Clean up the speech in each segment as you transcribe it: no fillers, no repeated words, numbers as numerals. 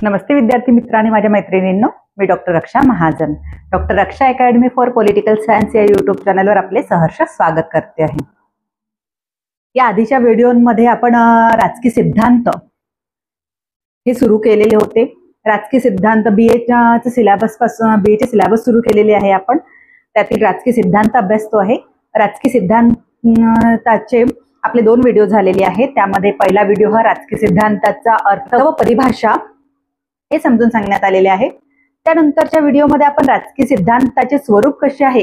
नमस्ते विद्यार्थी मित्रांनो, माझ्या मैत्रिणींनो, मी doctor Raksha Mahajan, doctor Raksha academy for political science या यूट्यूब चॅनलवर आपले सहर्ष स्वागत करते आहे। या आधीच्या व्हिडिओमध्ये आपण राजकीय सिद्धांत हे सुरू केलेले होते। राजकीय सिद्धांत बीएच्या सिलेबस पासून बीएचे सिलेबस सुरू केलेले आहे आपण। त्यातील राजकीय सिद्धांत अभ्यासतो आहे। राजकीय सिद्धांताचे आपले 2 व्हिडिओ झालेले आहेत। त्यामध्ये पहिला व्हिडिओ हा राजकीय सिद्धांताचा अर्थ व परिभाषा हे समजून सांगण्यात आलेले आहे। त्यानंतरच्या व्हिडिओमध्ये आपण राजकीय सिद्धांताचे स्वरूप कसे आहे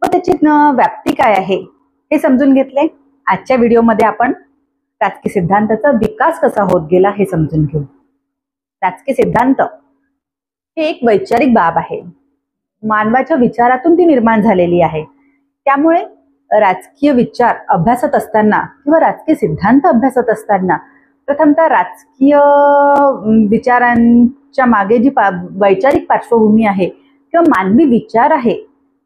व त्याची व्याप्ती काय आहे हे समजून घेतले। आजच्या व्हिडिओमध्ये आपण राजकीय सिद्धांताचा विकास कसा होत गेला हे समजून घेऊ। राजकीय सिद्धांत हे एक वैचारिक बाब आहे। मानवाच्या विचारातून ती निर्माण झालेली आहे। त्यामुळे राजकीय विचार अभ्यासत असताना किंवा राजकीय सिद्धांत अभ्यासत असताना प्रथमतः राजकीय विचारांच्या मागे जी वैचारिक पार्श्वभूमी आहे किंवा मानवी विचार आहे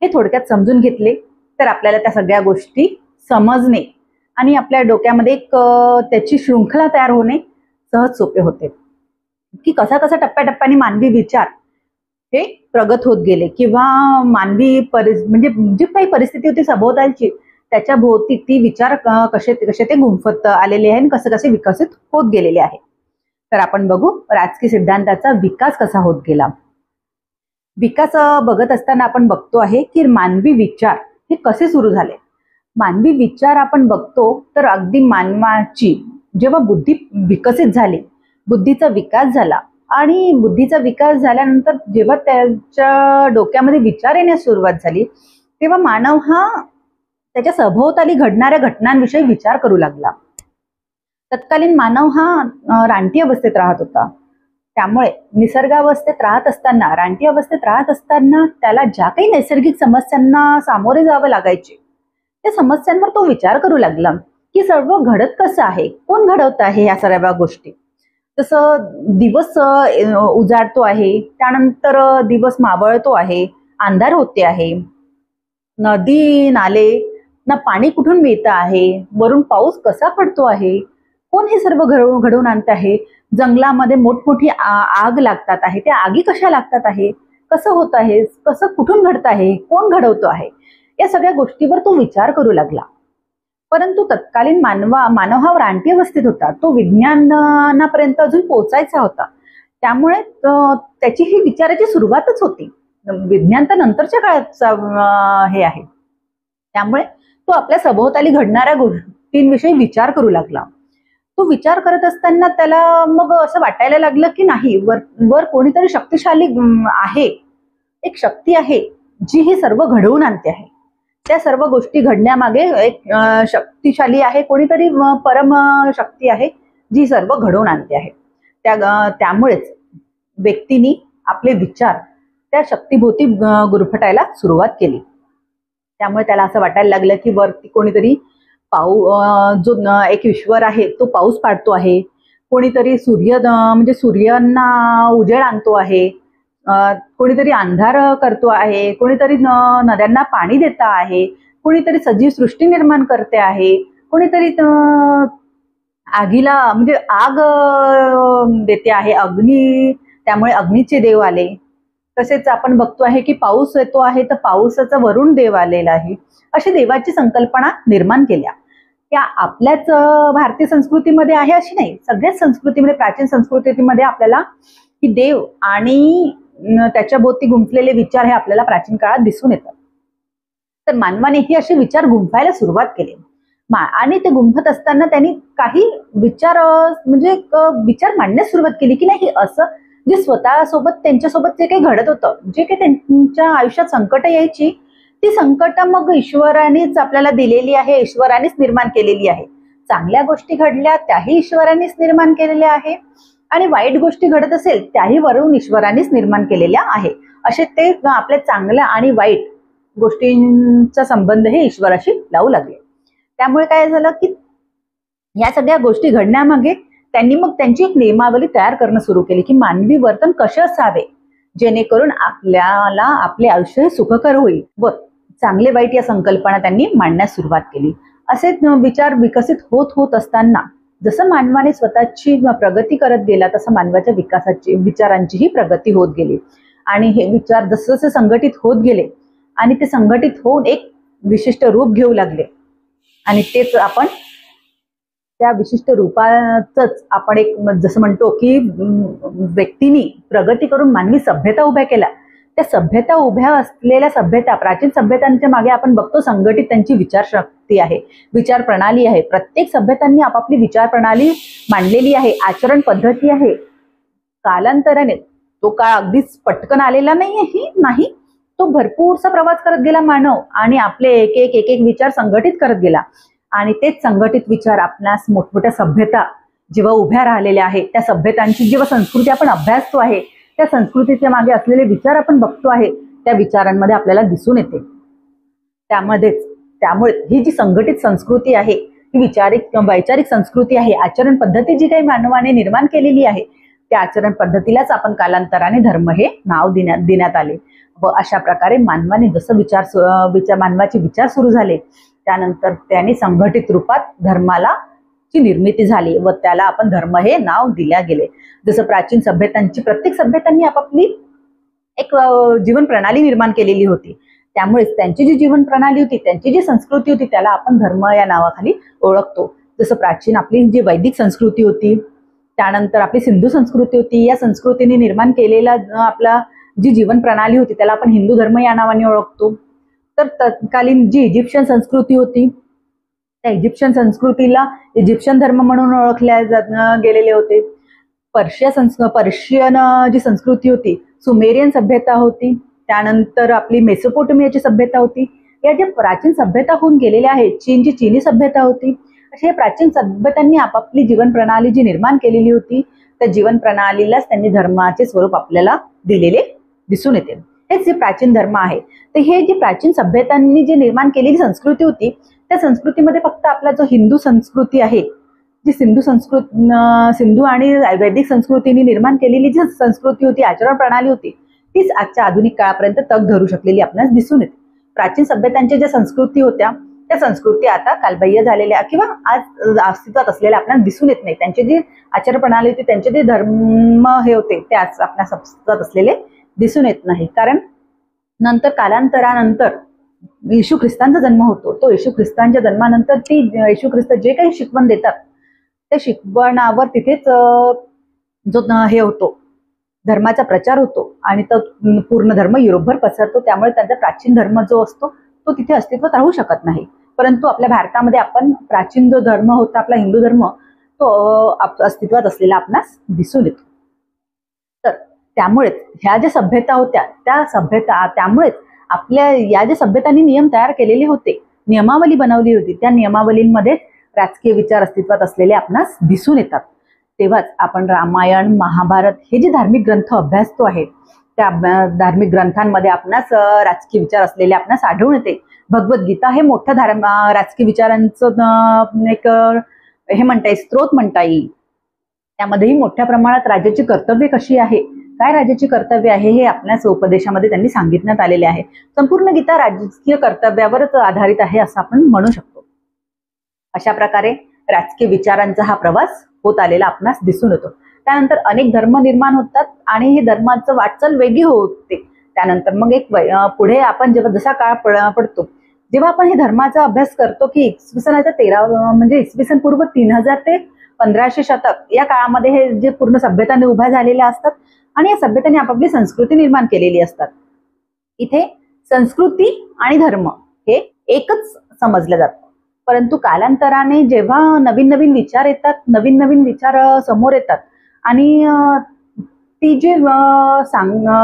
हे थोडक्यात समजून घेतले तर आपल्याला त्या सगळ्या गोष्टी समजणे आणि आपल्या डोक्यामध्ये एक त्याची शृंखला तयार होणे सहज सोपे होते की कसा कसा टप्प्याटप्प्याने मानवी विचार हे प्रगत होत गेले किंवा मानवी म्हणजे जी काही परिस्थिती होती सभोवतालची त्याच्या भोवती ती विचार कसे ते गुंफत आलेले आहे आणि कसे कसे विकसित होत गेलेले आहे। तर आपण बघू राजकीय सिद्धांताचा विकास कसा होत गेला। विकास बघत असताना आपण बघतो आहे की मानवी विचार हे कसे सुरू झाले। मानवी विचार आपण बघतो तर अगदी मानवाची जेव्हा बुद्धी विकसित झाली, बुद्धीचा विकास झाला आणि बुद्धीचा विकास झाल्यानंतर जेव्हा त्याच्या डोक्यामध्ये विचार येण्यास सुरुवात झाली तेव्हा मानव हा त्याच्या सभोवताली घडणाऱ्या घटनांविषयी विचार करू लागला। तत्कालीन मानव हा रानटी अवस्थेत राहत होता। त्यामुळे निसर्गावस्थेत राहत असताना, रानटी अवस्थेत राहत असताना त्याला ज्या काही नैसर्गिक समस्यांना सामोरे जावे लागायचे त्या समस्यांवर तो विचार करू लागला की सर्व घडत कसं आहे, कोण घडवत आहे या सर्व गोष्टी। जसं दिवस उजाडतो आहे, त्यानंतर दिवस मावळतो आहे, अंधार होते आहे, नदी नाले ना पाणी कुठून मिळतं आहे, वरून पाऊस कसा पडतो आहे, कोण हे सर्व घडवून आणत आहे, जंगलामध्ये मोठमोठी आग लागतात आहे, त्या आगी कशा लागतात आहे, कसं होत आहे, कसं कुठून घडत आहे, कोण घडवतो आहे, या सगळ्या गोष्टीवर तो विचार करू लागला। परंतु तत्कालीन मानव हा रानटी अवस्थेत होता, तो विज्ञानापर्यंत अजून पोहोचायचा होता। त्यामुळे त्याची ही विचाराची सुरुवातच होती। विज्ञान तर नंतरच्या काळाचा हे आहे। त्यामुळे तो आपल्या सभोवताली घडणाऱ्या गोष्टींविषयी विचार करू लागला। तो विचार करत असताना त्याला मग असं वाटायला लागलं की नाही, वर कोणीतरी शक्तिशाली आहे, एक शक्ती आहे जी हे सर्व घडवून आणते आहे। त्या सर्व गोष्टी घडण्यामागे एक शक्तिशाली आहे, कोणीतरी परम शक्ती आहे जी सर्व घडवून आणते आहे। त्यामुळेच व्यक्तीने आपले विचार त्या शक्तीभोवती गुरफटायला सुरुवात केली। त्यामुळे त्याला असं वाटायला लागलं की वरती कोणीतरी जो एक ईश्वर आहे तो पाऊस पाडतो आहे, कोणीतरी म्हणजे सूर्यांना उजेड आणतो आहे, कोणीतरी अंधार करतो आहे, कोणीतरी नद्यांना पाणी देत आहे, कोणीतरी सजीव सृष्टी निर्माण करते आहे, कोणीतरी आगीला म्हणजे आग देते आहे, अग्नी, त्यामुळे अग्नीचे देव आले। तसेच आपण बघतो आहे की पाऊस येतो आहे तर पावसाचा वरुण देव आलेला आहे। अशी देवाची संकल्पना निर्माण केल्या। त्या आपल्याच भारतीय संस्कृतीमध्ये आहे अशी नाही, सगळ्याच संस्कृतीमध्ये, प्राचीन संस्कृतीमध्ये आपल्याला की देव आणि त्याच्या भोवती गुंफलेले विचार हे आपल्याला प्राचीन काळात दिसून येतात। तर मानवाने ही असे विचार गुंफायला सुरुवात केली आणि ते गुंफत असताना त्यांनी काही विचार म्हणजे विचार मांडण्यास सुरुवात केली की नाही, असं जे स्वतःसोबत त्यांच्यासोबत जे काही घडत होतं, जे काही त्यांच्या आयुष्यात संकट यायची ती संकट मग ईश्वरानेच आपल्याला दिलेली आहे, ईश्वरानेच निर्माण केलेली आहे। चांगल्या गोष्टी घडल्या त्याही ईश्वरानेच निर्माण केलेल्या आहे आणि वाईट गोष्टी घडत असेल त्याही वरून ईश्वरानेच निर्माण केलेल्या आहे। असे ते आपल्या चांगल्या आणि वाईट गोष्टींचा संबंध हे ईश्वराशी लावू लागले। त्यामुळे काय झालं की या सगळ्या गोष्टी घडण्यामागे त्यांनी मग त्यांची एक नियमावली तयार करणं सुरू केली की मानवी वर्तन कसे असावे जेणेकरून आपल्याला आपले आयुष्य सुखकर होईल व चांगले वाईट या संकल्पना त्यांनी मांडण्यास सुरुवात केली। असे विचार विकसित होत असताना जसं मानवाने स्वतःची प्रगती करत गेला तसं मानवाच्या विचारांचीही प्रगती होत गेली आणि हे विचार जसे जसे संघटित होत गेले आणि ते संघटित होऊन एक विशिष्ट रूप घेऊ लागले आणि तेच आपण त्या विशिष्ट रूपाचंच आपण एक जसं म्हणतो की व्यक्तींनी प्रगती करून मानवी सभ्यता उभ्या केल्या. त्या सभ्यता उभ्या असलेल्या सभ्यता, प्राचीन सभ्यतांच्या मागे आपण बघतो संघटित त्यांची विचारशक्ती आहे, विचार प्रणाली आहे. प्रत्येक सभ्यतांनी आपापली विचार प्रणाली मांडलेली आहे, आचरण पद्धती आहे. कालांतराने तो काळ अगदीच पटकन आलेला नाही, तो भरपूरसा प्रवास करत गेला मानव आणि आपले एक एक विचार संघटित करत गेला आणि तेच संघटित विचार आपणास मोठमोठ्या सभ्यता जेव्हा उभ्या राहिलेल्या आहेत, त्या सभ्यतांची जेव्हा संस्कृती आपण अभ्यासतो आहे, त्या संस्कृतीच्या मागे असलेले विचार आपण बघतो आहे, त्या विचारांमध्ये आपल्याला दिसून येते. त्यामुळे ही जी संघटित संस्कृती आहे, ही वैचारिक संस्कृती आहे, आचरण पद्धती जी काही मानवाने निर्माण केलेली आहे, त्या आचरण पद्धतीलाच आपण कालांतराने धर्म हे नाव देण्यात आले. व अशा प्रकारे मानवाने जसं मानवाचे विचार सुरू झाले त्यानंतर त्याने संघटित रूपात धर्माला ची निर्मिती झाली व त्याला आपण धर्म हे नाव दिल्या गेले. जसं प्राचीन सभ्यतांची प्रत्येक सभ्यतांनी आपापली एक जीवन प्रणाली निर्माण केलेली होती, त्यामुळेच त्यांची जी जीवन प्रणाली होती, त्यांची जी संस्कृती होती, त्याला आपण धर्म या नावाखाली ओळखतो. जसं प्राचीन आपली जी वैदिक संस्कृती होती, त्यानंतर आपली सिंधू संस्कृती होती, या संस्कृतीने निर्माण केलेला आपला जी जीवन प्रणाली होती त्याला आपण हिंदू धर्म या नावाने ओळखतो. तर तत्कालीन जी इजिप्शियन संस्कृती होती, त्या इजिप्शियन संस्कृतीला इजिप्शियन धर्म म्हणून ओळखले गेलेले होते. पर्शियन जी संस्कृती होती, सुमेरियन सभ्यता होती, त्यानंतर आपली मेसोपोटेमियाची सभ्यता होती. या ज्या प्राचीन सभ्यता होऊन गेलेल्या आहेत, चीनची चीनी सभ्यता होती, अशा प्राचीन सभ्यतांनी आपापली जीवन प्रणाली जी निर्माण केलेली होती, त्या जीवन प्रणालीलाच त्यांनी धर्माचे स्वरूप आपल्याला दिलेले दिसून येते. हेच जे प्राचीन धर्म आहे, तर हे जी प्राचीन सभ्यतांनी जी निर्माण केलेली संस्कृती होती, त्या संस्कृतीमध्ये फक्त आपला जो हिंदू संस्कृती आहे, जी सिंधू आणि वैदिक संस्कृतीने निर्माण केलेली जी संस्कृती होती, आचरण प्रणाली होती, तीच आजच्या आधुनिक काळापर्यंत तग धरू शकलेली आपल्याला दिसून येते. प्राचीन सभ्यतांच्या ज्या संस्कृती होत्या त्या संस्कृती आता कालबाह्य झालेल्या किंवा आज अस्तित्वात असलेल्या आपल्याला दिसून येत नाही. त्यांची जी आचरण प्रणाली होती, त्यांचे जे धर्म हे होते, ते आज आपल्या अस्तित्वात असलेले दिसून येत नाही. कारण नंतर कालांतरानंतर येशू ख्रिस्तांचा जन्म होतो. तो येशू ख्रिस्तांच्या जन्मानंतर ती येशू ख्रिस्त जे काही शिकवण देतात त्या शिकवणावर तिथेच जो हे होतो धर्माचा प्रचार होतो आणि तो पूर्ण धर्म युरोपभर पसरतो. त्यामुळे त्यांचा प्राचीन धर्म जो असतो तो तिथे अस्तित्वात राहू शकत नाही. परंतु आपल्या भारतामध्ये आपण प्राचीन जो धर्म होता आपला हिंदू धर्म, तो अस्तित्वात असलेला आपणास दिसून येतो. तर त्यामुळेच ह्या ज्या सभ्यता होत्या त्यामुळेच आपल्या या ज्या सभ्यतांनी नियम तयार केलेले होते, नियमावली बनवली होती, त्या नियमावलींमध्ये राजकीय विचार अस्तित्वात असलेले आपणास दिसून येतात. तेव्हाच आपण रामायण, महाभारत हे जे धार्मिक ग्रंथ अभ्यासतो आहे, त्या धार्मिक ग्रंथांमध्ये आपणास राजकीय विचार असलेले आपणास आढळून येते. भगवद्गीता हे मोठं राजकीय विचारांचं एक हे म्हणता येईल, स्त्रोत म्हणता येईल. त्यामध्येही मोठ्या प्रमाणात राज्याची कर्तव्य कशी आहे, काय राज्याची कर्तव्य आहे, हे आपल्याच उपदेशामध्ये त्यांनी सांगितण्यात आलेले आहे. संपूर्ण गीता राजकीय कर्तव्यावरच आधारित आहे असं आपण म्हणू शकतो. अशा प्रकारे राजकीय विचारांचा हा प्रवास होत आलेला आपणास दिसून येतो. त्यानंतर अनेक धर्म निर्माण होतात आणि हे धर्माचं वाटचाल वेगळी होते. त्यानंतर मग एक पुढे आपण जेव्हा जसा काळ पडतो, जेव्हा आपण हे धर्माचा अभ्यास करतो की इसवी सनाच्या 13 म्हणजे इसवी सन पूर्व 3000 ते 1500 शतक या काळामध्ये हे जे पूर्ण सभ्यताने उभ्या झालेल्या असतात आणि या सभ्यतेने आपापली संस्कृती निर्माण केलेली असतात. इथे संस्कृती आणि धर्म हे एकच समजलं जातं. परंतु कालांतराने जेव्हा नवीन नवीन विचार येतात, नवीन नवीन विचार समोर येतात आणि ती जे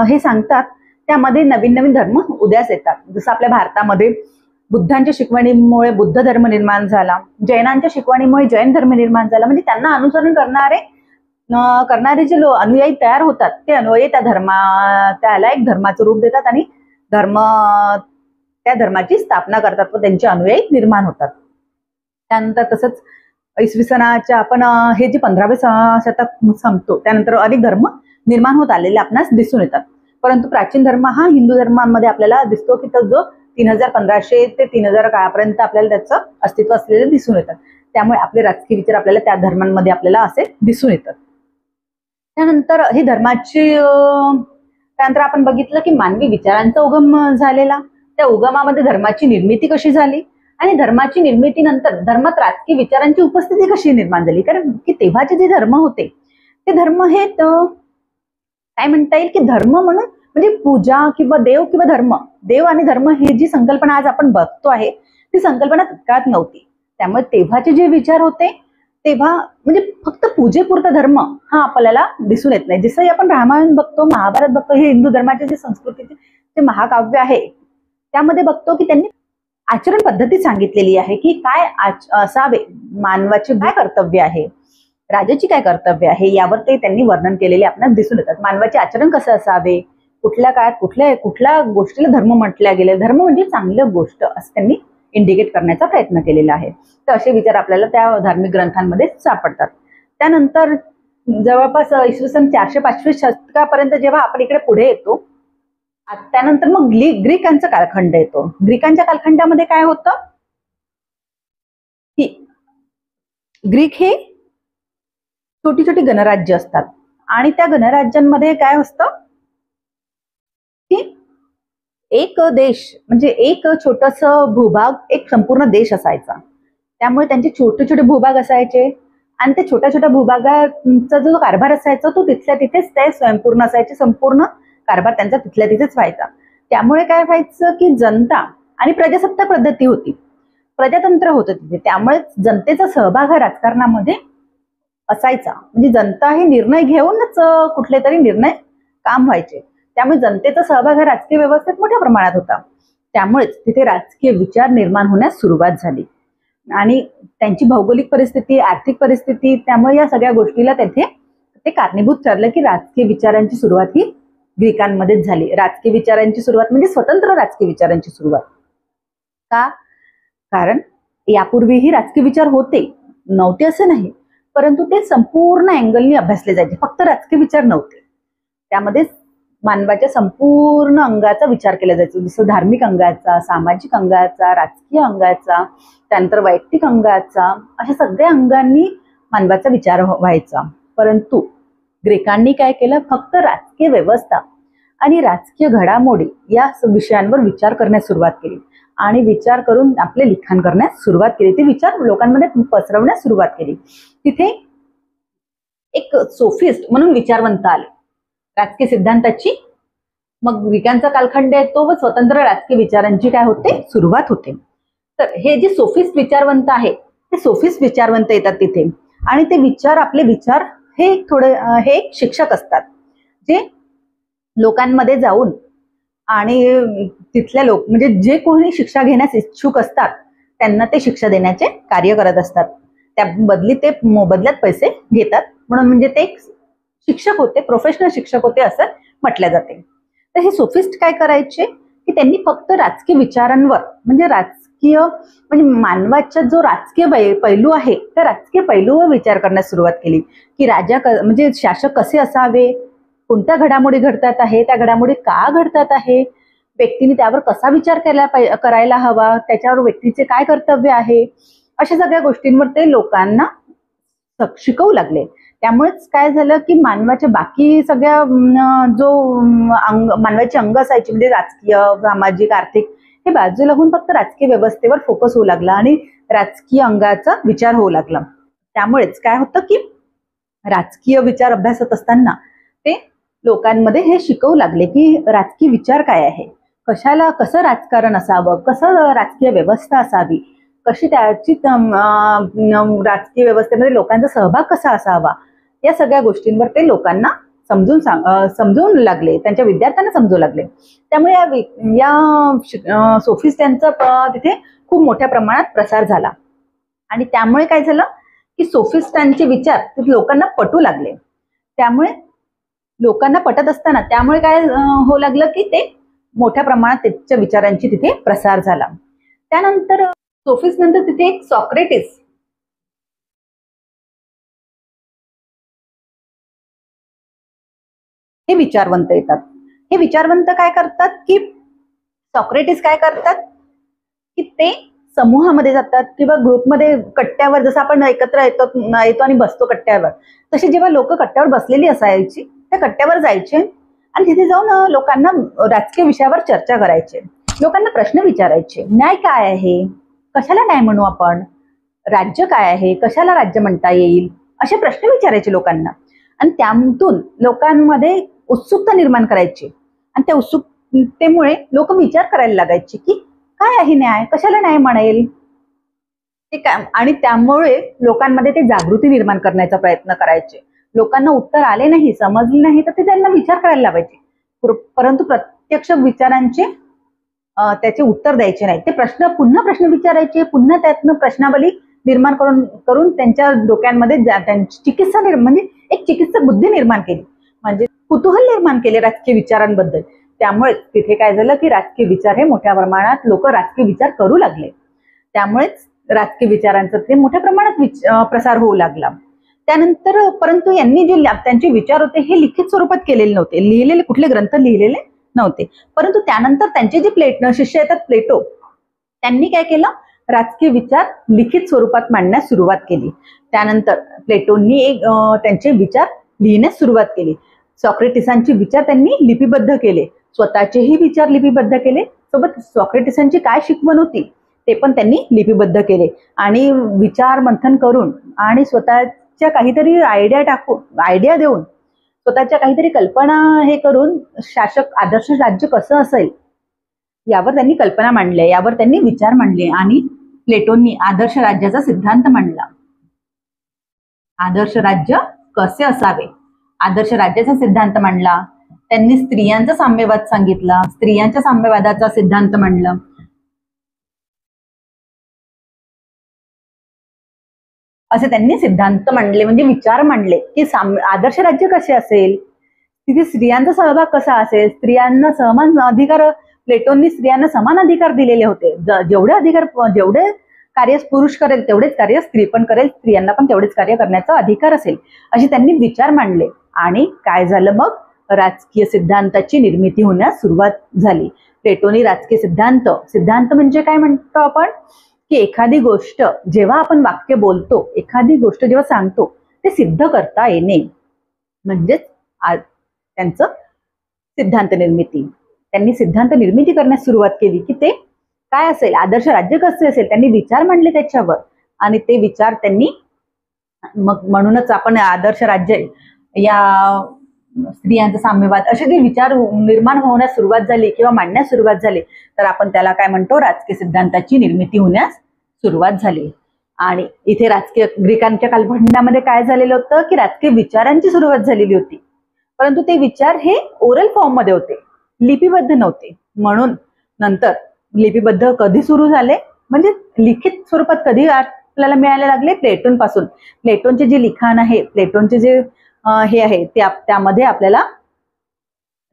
हे सांगतात त्यामध्ये नवीन नवीन धर्म उदयास येतात. जसं आपल्या भारतामध्ये बुद्धांच्या शिकवणीमुळे बुद्ध धर्म निर्माण झाला, जैनांच्या शिकवणीमुळे जैन धर्म निर्माण झाला. म्हणजे त्यांना अनुसरण करणारे जे अनुयायी तयार होतात, ते अनुयायी त्याला एक धर्माचं रूप देतात आणि त्या धर्माची स्थापना करतात व त्यांचे अनुयायी निर्माण होतात. त्यानंतर तसंच इसवी सनाच्या आपण हे जे 15वे शतक संपतो त्यानंतर अनेक धर्म निर्माण होत आलेले आपणास दिसून येतात. परंतु प्राचीन धर्म हा हिंदू धर्मामध्ये आपल्याला दिसतो की तो जो 1500 ते 3000 काळापर्यंत आपल्याला त्याचं अस्तित्व असलेलं दिसून येतं. त्यामुळे आपले राजकीय विचार आपल्याला त्या धर्मांमध्ये आपल्याला असे दिसून येतात. त्यानंतर ही धर्माची त्यानंतर आपण बघितलं की मानवी विचारांचा उगम झालेला, त्या उगमामध्ये धर्माची निर्मिती कशी झाली आणि धर्माची निर्मितीनंतर धर्मात राजकीय विचारांची उपस्थिती कशी निर्माण झाली. कारण की तेव्हाचे जे धर्म होते ते धर्म हे काय म्हणता येईल की धर्म म्हणून म्हणजे पूजा किंवा देव किंवा धर्म, देव आणि धर्म ही जी संकल्पना आज आपण बघतो आहे ती संकल्पना तत्काळात नव्हती. त्यामुळे तेव्हाचे जे विचार होते तेव्हा म्हणजे फक्त पूजेपुरता धर्म हा आपल्याला दिसून येत नाही. जसंही आपण रामायण बघतो, महाभारत बघतो, हे हिंदू धर्माचे जे संस्कृतीचे जे महाकाव्य आहे त्यामध्ये बघतो की त्यांनी आचरण पद्धती सांगितलेली आहे की काय असावे, मानवाचे काय कर्तव्य आहे, राजाची काय कर्तव्य आहे, यावर ते त्यांनी वर्णन केलेले आपल्याला दिसून येतात. मानवाचे आचरण कसं असावे, कुठल्या काळात कुठल्या गोष्टीला धर्म म्हटल्या गेले, धर्म म्हणजे चांगली गोष्ट असं त्यांनी इंडिकेट करण्याचा प्रयत्न केलेला आहे. तर असे विचार आपल्याला त्या धार्मिक ग्रंथांमध्ये सापडतात. त्यानंतर जवळपास इसवी सन 400-500 शतकापर्यंत जेव्हा आपण इकडे पुढे येतो, त्यानंतर मग ग्रीकांचा कालखंड येतो. ग्रीकांच्या कालखंडामध्ये काय होतं की ग्रीक हे छोटी छोटी गणराज्य असतात आणि त्या गणराज्यांमध्ये काय असतं की एक देश म्हणजे एक छोटस भूभाग एक संपूर्ण देश असायचा. त्यामुळे त्यांचे छोटे छोटे भूभाग असायचे आणि त्या छोट्या छोट्या भूभागाचा जो कारभार असायचा तो तिथल्या तिथेच ते स्वयंपूर्ण असायचे. संपूर्ण कारभार त्यांचा तिथल्या तिथेच व्हायचा. त्यामुळे काय व्हायचं की जनता आणि प्रजासत्ताक पद्धती होती, प्रजातंत्र होतं तिथे. त्यामुळे जनतेचा सहभाग हा राजकारणामध्ये असायचा. म्हणजे जनता हे निर्णय घेऊनच कुठले तरी निर्णय काम व्हायचे. त्यामुळे जनतेचा सहभाग हा राजकीय व्यवस्थेत मोठ्या प्रमाणात होता. त्यामुळेच तिथे राजकीय विचार निर्माण होण्यास सुरुवात झाली आणि त्यांची भौगोलिक परिस्थिती, आर्थिक परिस्थिती, त्यामुळे या सगळ्या गोष्टीला तिथे ते कारणीभूत ठरलं की राजकीय विचारांची सुरुवात ही ग्रीकांमध्येच झाली. राजकीय विचारांची सुरुवात म्हणजे स्वतंत्र राजकीय विचारांची सुरुवात. का? कारण यापूर्वीही राजकीय विचार होते, नव्हते असं नाही, परंतु ते संपूर्ण अँगलनी अभ्यासले जायचे. फक्त राजकीय विचार नव्हते, त्यामध्ये मानवाच्या संपूर्ण अंगाचा विचार केला जायचा. जसं धार्मिक अंगाचा, सामाजिक अंगाचा, राजकीय अंगाचा, त्यानंतर वैयक्तिक अंगाचा, अशा सगळ्या अंगांनी मानवाचा विचार व्हायचा. परंतु ग्रीकांनी काय केलं, फक्त राजकीय व्यवस्था आणि राजकीय घडामोडी या विषयांवर विचार करण्यास सुरुवात केली आणि विचार करून आपले लिखाण करण्यास सुरुवात केली. ते विचार लोकांमध्ये पसरवण्यास सुरुवात केली. तिथे एक सोफिस्ट म्हणून विचारवंत आले राजकीय सिद्धांताची. मग ग्रीकांचा कालखंड येतो व स्वतंत्र राजकीय विचारांची काय होते, सुरुवात होते. तर हे जे सोफिस्ट विचारवंत आहे ते सोफिस्ट विचारवंत येतात तिथे आणि ते विचार, आपले विचार हे हे एक शिक्षक असतात जे लोकांमध्ये जाऊन आणि तिथल्या लोक म्हणजे जे कोणी शिक्षा घेण्यास इच्छुक असतात त्यांना ते शिक्षा देण्याचे कार्य करत असतात. त्या बदल्यात पैसे घेतात. म्हणून म्हणजे ते शिक्षक होते, प्रोफेशनल शिक्षक होते असं म्हटलं जाते. तर हे सोफिस्ट काय करायचे की त्यांनी फक्त राजकीय विचारांवर म्हणजे मानवाचा जो राजकीय पैलू आहे त्या राजकीय पैलूवर विचार करण्यास सुरुवात केली की राजा म्हणजे शासक कसे असावे, कोणत्या घडामोडी घडतात आहे, त्या घडामोडी का घडतात आहे, व्यक्तीने त्यावर कसा विचार करायला हवा, त्याच्यावर व्यक्तीचे काय कर्तव्य आहे, अशा सगळ्या गोष्टींवर ते लोकांना शिकवू लागले. त्यामुळेच काय झालं की मानवाच्या बाकी सगळ्या मानवाची अंग असायची म्हणजे राजकीय, सामाजिक, आर्थिक हे बाजूला होऊन फक्त राजकीय व्यवस्थेवर फोकस होऊ लागला आणि राजकीय अंगाचा विचार होऊ लागला. त्यामुळेच काय होतं की राजकीय विचार अभ्यासत असताना ते लोकांमध्ये हे शिकवू लागले की राजकीय विचार काय आहे, कसं राजकारण असावं, कसं राजकीय व्यवस्था असावी, कशी त्याची राजकीय व्यवस्थेमध्ये लोकांचा सहभाग कसा असावा, या सगळ्या गोष्टींवर ते लोकांना समजून लागले, त्यांच्या विद्यार्थ्यांना समजू लागले. त्यामुळे या सोफिस्टांचा तिथे खूप मोठ्या प्रमाणात प्रसार झाला आणि त्यामुळे काय झालं की सोफिस्टांचे विचार तिथे लोकांना पटू लागले. त्यामुळे लोकांना पटत असताना त्यामुळे काय होऊ लागलं की ते मोठ्या प्रमाणात त्याच्या विचारांची तिथे प्रसार झाला. त्यानंतर सोफिस्ट नंतर तिथे एक सॉक्रेटिस हे विचारवंत येतात. हे विचारवंत काय करतात की सॉक्रेटिस काय करतात की ते समूहामध्ये जातात किंवा ग्रुपमध्ये कट्ट्यावर, जसं आपण एकत्र येतो आणि बसतो कट्ट्यावर, तशी जेव्हा लोक कट्ट्यावर बसलेली असायची त्या कट्ट्यावर जायचे आणि तिथे जाऊन लोकांना राजकीय विषयावर चर्चा करायचे, लोकांना प्रश्न विचारायचे. न्याय काय आहे, कशाला न्याय म्हणू आपण, राज्य काय आहे, कशाला राज्य म्हणता येईल, असे प्रश्न विचारायचे लोकांना. आणि त्यातून लोकांमध्ये उत्सुकता निर्माण करायची आणि त्या उत्सुकतेमुळे लोक विचार करायला लागायचे की काय आहे न्याय, कशाला न्याय म्हणेल ते काय. आणि त्यामुळे लोकांमध्ये ते जागृती निर्माण करण्याचा प्रयत्न करायचे. लोकांना उत्तर आले नाही, समजले नाही तर ते त्यांना विचार करायला लावायचे, परंतु प्रत्यक्ष विचारांचे त्याचे उत्तर द्यायचे नाही. ते पुन्हा प्रश्न विचारायचे, पुन्हा त्यातनं प्रश्नावली निर्माण करून त्यांच्या डोक्यांमध्ये त्यांची चिकित्सा म्हणजे एक चिकित्सक बुद्धी निर्माण केली, म्हणजे कुतूहल निर्माण केले राजकीय विचारांबद्दल. त्यामुळे तिथे काय झालं की राजकीय विचार हे मोठ्या प्रमाणात लोक राजकीय विचार करू लागले. त्यामुळेच राजकीय विचारांचा ते मोठ्या प्रमाणात प्रसार होऊ लागला. त्यानंतर परंतु यांनी जे त्यांचे विचार होते हे लिखित स्वरूपात केलेले नव्हते, लिहिलेले कुठले ग्रंथ लिहिलेले नव्हते. परंतु त्यानंतर त्यांचे जे शिष्य येतात प्लेटो, त्यांनी काय केलं, राजकीय विचार लिखित स्वरूपात मांडण्यास सुरुवात केली. त्यानंतर प्लेटोंनी त्यांचे विचार लिहिण्यास सुरुवात केली. सॉक्रेटिसांचे विचार त्यांनी लिपिबद्ध केले, स्वतःचेही विचार लिपिबद्ध केले, सोबत सॉक्रेटिसांची काय शिकवण होती ते पण त्यांनी लिपिबद्ध केले. आणि विचार मंथन करून आणि स्वतःच्या काहीतरी आयडिया देऊन, स्वतःच्या काहीतरी कल्पना हे करून आदर्श राज्य कसं असेल यावर त्यांनी कल्पना मांडल्या, यावर त्यांनी विचार मांडले. आणि प्लेटोंनी आदर्श राज्याचा सिद्धांत मांडला. आदर्श राज्य कसे असावे, आदर्श राज्याचा सिद्धांत मांडला. त्यांनी स्त्रियांचा साम्यवाद सांगितला, स्त्रियांच्या साम्यवादाचा सिद्धांत मांडला. असे त्यांनी सिद्धांत मांडले, म्हणजे विचार मांडले की आदर्श राज्य कसे असेल, तिथे स्त्रियांचा सहभाग कसा असेल, स्त्रियांना समान अधिकार, प्लेटोंनी स्त्रियांना समान अधिकार दिलेले होते. जेवढे कार्य पुरुष करेल तेवढेच कार्य स्त्री पण करेल, स्त्रियांना पण तेवढेच कार्य करण्याचा अधिकार असेल, असे त्यांनी विचार मांडले. आणि काय झालं मग, राजकीय सिद्धांताची निर्मिती होण्यास सुरुवात झाली. प्लेटोनी राजकीय सिद्धांत म्हणजे काय म्हणतो आपण की एखादी गोष्ट जेव्हा आपण वाक्य बोलतो, एखादी गोष्ट जेव्हा सांगतो ते सिद्ध करता येणे, म्हणजेच त्यांचं सिद्धांत निर्मिती. त्यांनी सिद्धांत निर्मिती करण्यास सुरुवात केली की ते काय असेल, आदर्श राज्य कसे असेल. त्यांनी विचार मांडले त्याच्यावर आणि ते विचार त्यांनी मग म्हणूनच आपण आदर्श राज्य या स्त्रियांचा साम्यवाद असे जे विचार निर्माण होण्यास सुरुवात झाली किंवा मांडण्यास सुरुवात झाली तर आपण त्याला काय म्हणतो, राजकीय सिद्धांताची निर्मिती होण्यास सुरुवात झाली. आणि इथे राजकीय ग्रीकांच्या कालखंडामध्ये काय झालेलं होतं की राजकीय विचारांची सुरुवात झालेली होती, परंतु ते विचार हे ओरल फॉर्म मध्ये होते, लिपिबद्ध नव्हते. म्हणून नंतर लिपिबद्ध कधी सुरू झाले, म्हणजे लिखित स्वरूपात कधी आपल्याला मिळायला लागले, प्लेटोन पासून. प्लेटोनचे जे लिखाण आहे, प्लेटोनचे जे हे आहे त्यामध्ये आपल्याला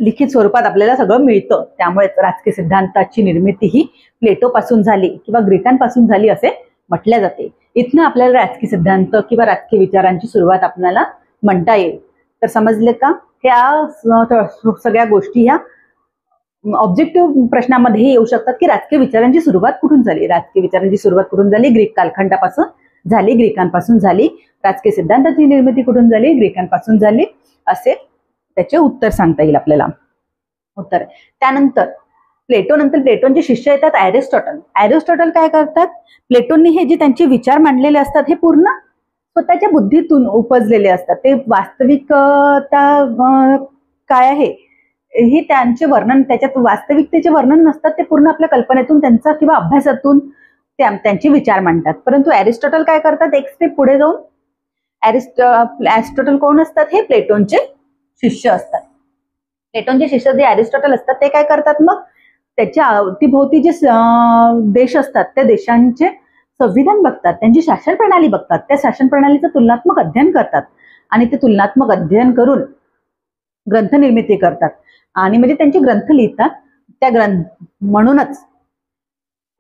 लिखित स्वरूपात आपल्याला सगळं मिळतं. त्यामुळे राजकीय सिद्धांताची निर्मिती ही प्लेटो पासून झाली किंवा ग्रीकांपासून झाली असे म्हटले जाते. इथनं आपल्याला राजकीय सिद्धांत किंवा राजकीय विचारांची सुरुवात आपल्याला म्हणता येईल. तर समजले का, ह्या सगळ्या गोष्टी ह्या ऑब्जेक्टिव्ह प्रश्नामध्ये येऊ शकतात की राजकीय विचारांची सुरुवात कुठून झाली. राजकीय विचारांची सुरुवात कुठून झाली, ग्रीक कालखंडापासून झाली, ग्रीकांपासून झाली. राजकीय सिद्धांताची निर्मिती कुठून झाली, ग्रीकांपासून झाली, असे त्याचे उत्तर सांगता येईल आपल्याला. उत्तर त्यानंतर प्लेटोनचे शिष्य येतात ॲरिस्टॉटल काय करतात, प्लेटोंनी हे जे त्यांचे विचार मांडलेले असतात हे पूर्ण स्वतःच्या बुद्धीतून उपजलेले असतात. ते वास्तविकता काय आहे हे त्यांचे वर्णन, त्याच्यात वास्तविकतेचे वर्णन नसतात, ते पूर्ण आपल्या कल्पनेतून त्यांचा किंवा अभ्यासातून त्यांचे विचार मांडतात. परंतु ॲरिस्टॉटल काय करतात, एक स्टेप पुढे जाऊन, ॲरिस्टॉटल कोण असतात, हे प्लेटोनचे शिष्य असतात. प्लेटोनचे शिष्य जे ॲरिस्टॉटल असतात ते काय करतात, मग त्याच्या अवतीभोवती जे देश असतात त्या देशांचे संविधान बघतात, त्यांची शासन प्रणाली बघतात, त्या शासन प्रणालीचं तुलनात्मक अध्ययन करतात आणि ते तुलनात्मक अध्ययन करून ग्रंथ निर्मिती करतात आणि म्हणजे त्यांचे ग्रंथ लिहितात. म्हणूनच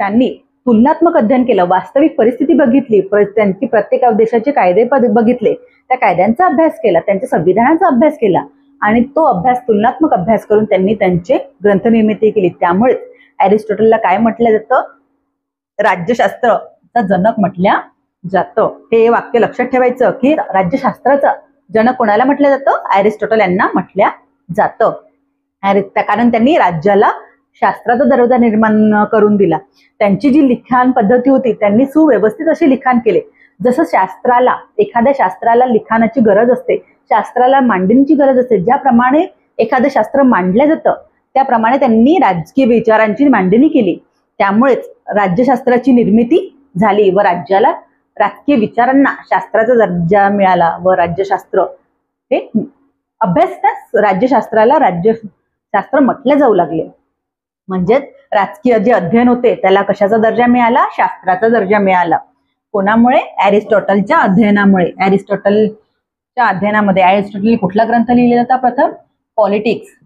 त्यांनी तुलनात्मक अध्ययन केलं, वास्तविक परिस्थिती बघितली, त्यांची प्रत्येक देशाचे कायदे बघितले, त्या कायद्यांचा अभ्यास केला, त्यांच्या संविधानाचा अभ्यास केला आणि तो तुलनात्मक अभ्यास करून त्यांनी त्यांचे ग्रंथ निर्मिती केली. त्यामुळे अरिस्टॉटलला काय म्हटलं जातं? राज्यशास्त्राचा जनक म्हटल्या जातं. हे वाक्य लक्षात ठेवायचं की राज्यशास्त्राचा जनक कोणाला म्हटलं जातं? अरिस्टॉटल यांना म्हटल्या जातं. कारण त्यांनी राज्याला शास्त्राचा दर्जा निर्माण करून दिला. त्यांची जी लिखाण पद्धती होती त्यांनी सुव्यवस्थित असे लिखाण केले. जसं एखाद्या शास्त्राला लिखाणाची गरज असते, शास्त्राला मांडणीची गरज असते, ज्याप्रमाणे एखादं शास्त्र मांडलं जातं त्याप्रमाणे त्यांनी राजकीय विचारांची मांडणी केली. त्यामुळेच राज्यशास्त्राची निर्मिती झाली व राज्याला राजकीय विचारांना शास्त्राचा दर्जा मिळाला व राज्यशास्त्र हे अभ्यासताच राज्यशास्त्राला राज्यशास्त्र म्हटले जाऊ लागले. म्हणजेच राजकीय जे अध्ययन होते त्याला कशाचा दर्जा मिळाला? शास्त्राचा दर्जा मिळाला. कोणामुळे? अरिस्टॉटलच्या अध्ययनामुळे. अरिस्टॉटलच्या अध्ययनामध्ये अरिस्टॉटलने कुठला ग्रंथ लिहिलेला होता? प्रथम पॉलिटिक्स.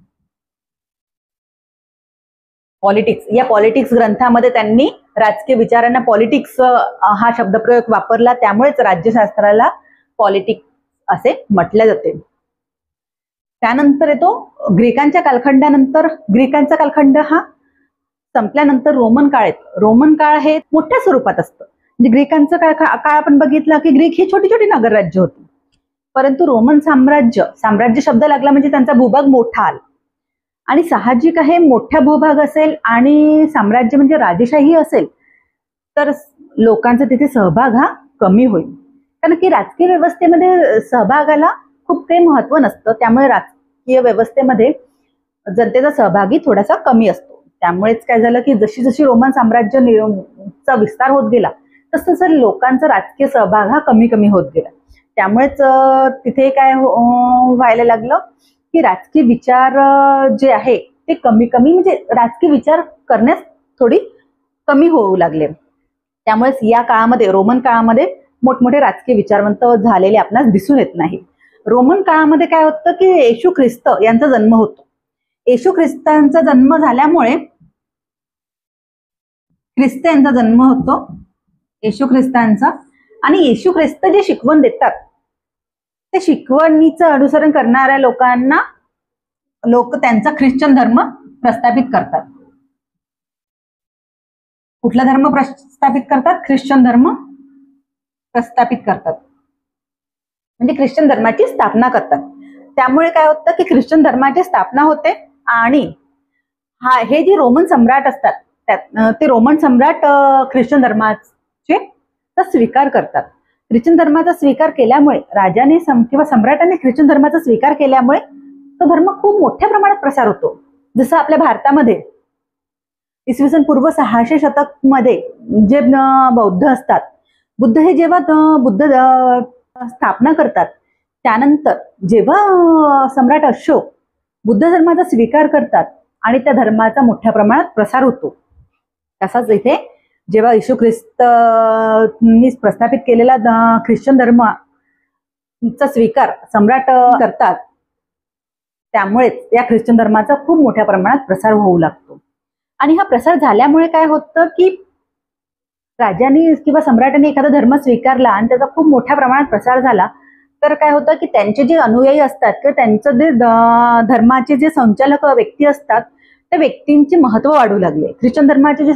या पॉलिटिक्स ग्रंथामध्ये त्यांनी राजकीय विचारांना पॉलिटिक्स हा शब्दप्रयोग वापरला. त्यामुळेच राज्यशास्त्राला पॉलिटिक्स असे म्हटले जाते. त्यानंतर येतो ग्रीकांच्या कालखंडानंतर. ग्रीकांचा कालखंड हा संपल्यानंतर रोमन काळ येतो. रोमन काळ हे मोठ्या स्वरूपात असतं. म्हणजे ग्रीकांचा काळ आपण बघितला की ग्रीक ही छोटी छोटी नगरराज्य होती, परंतु रोमन साम्राज्य शब्द लागला म्हणजे त्यांचा भूभाग मोठा आला. आणि साहजिक आहे, मोठ्या भूभाग असेल आणि साम्राज्य म्हणजे राजेशाही असेल तर लोकांचा तिथे सहभाग हा कमी होईल. कारण की राजकीय व्यवस्थेमध्ये सहभागाला खूप काही महत्व नसतं. त्यामुळे राजकीय व्यवस्थेमध्ये जनतेचा सहभागी थोडासा कमी असतो. त्यामुळेच काय झालं की जशी जशी रोमन साम्राज्याचा विस्तार होत गेला तसं लोकांचा राजकीय सहभाग हा कमी कमी होत गेला. त्यामुळेच तिथे काय व्हायला लागलं की राजकीय विचार जे आहे ते कमी म्हणजे राजकीय विचार करण्यास थोडी कमी होऊ लागले. त्यामुळेच या काळामध्ये, रोमन काळामध्ये मोठमोठे राजकीय विचारवंत झालेले आपणास दिसून येत नाही. रोमन काळामध्ये काय होतं की येशू ख्रिस्त यांचा जन्म होतो. येशू ख्रिस्तांचा जन्म झाल्यामुळे ख्रिस्त यांचा जन्म होतो, येशू ख्रिस्तांचा. आणि येशू ख्रिस्त जे शिकवण देतात ते शिकवणीचं अनुसरण करणाऱ्या लोक त्यांचा ख्रिश्चन धर्म प्रस्थापित करतात. कुठला धर्म प्रस्थापित करतात? ख्रिश्चन धर्म प्रस्थापित करतात, म्हणजे ख्रिश्चन धर्माची स्थापना करतात. त्यामुळे काय होतं की ख्रिश्चन धर्माची स्थापना होते. आणि हे जे रोमन सम्राट असतात ते रोमन सम्राट ख्रिश्चन धर्माचे स्वीकार करतात. ख्रिश्चन धर्माचा स्वीकार केल्यामुळे राजाने किंवा सम्राटाने ख्रिश्चन धर्माचा स्वीकार केल्यामुळे तो धर्म खूप मोठ्या प्रमाणात प्रसार होतो. जसं आपल्या भारतामध्ये इसवी सन पूर्व 600 शतक मध्ये जे बौद्ध असतात, बुद्ध हे जेव्हा बुद्ध स्थापना करतात त्यानंतर जेव्हा सम्राट अशोक बुद्ध धर्माचा स्वीकार करतात आणि त्या धर्माचा मोठ्या प्रमाणात प्रसार होतो. तसाच इथे जेव्हा येशू ख्रिस्तांनी प्रस्थापित केलेला ख्रिश्चन धर्माचा स्वीकार सम्राट करतात त्यामुळेच या ख्रिश्चन धर्माचा खूप मोठ्या प्रमाणात प्रसार होऊ लागतो. आणि हा प्रसार झाल्यामुळे काय होतं की राजाने किंवा सम्राटाने एखादा धर्म स्वीकारला आणि त्याचा खूप मोठ्या प्रमाणात प्रसार झाला तर काय होतं की त्यांचे जे अनुयायी असतात किंवा त्यांचं जे धर्माचे जे संचालक व्यक्ती असतात त्या व्यक्तींचे महत्व वाढू लागले. ख्रिश्चन धर्माचे जे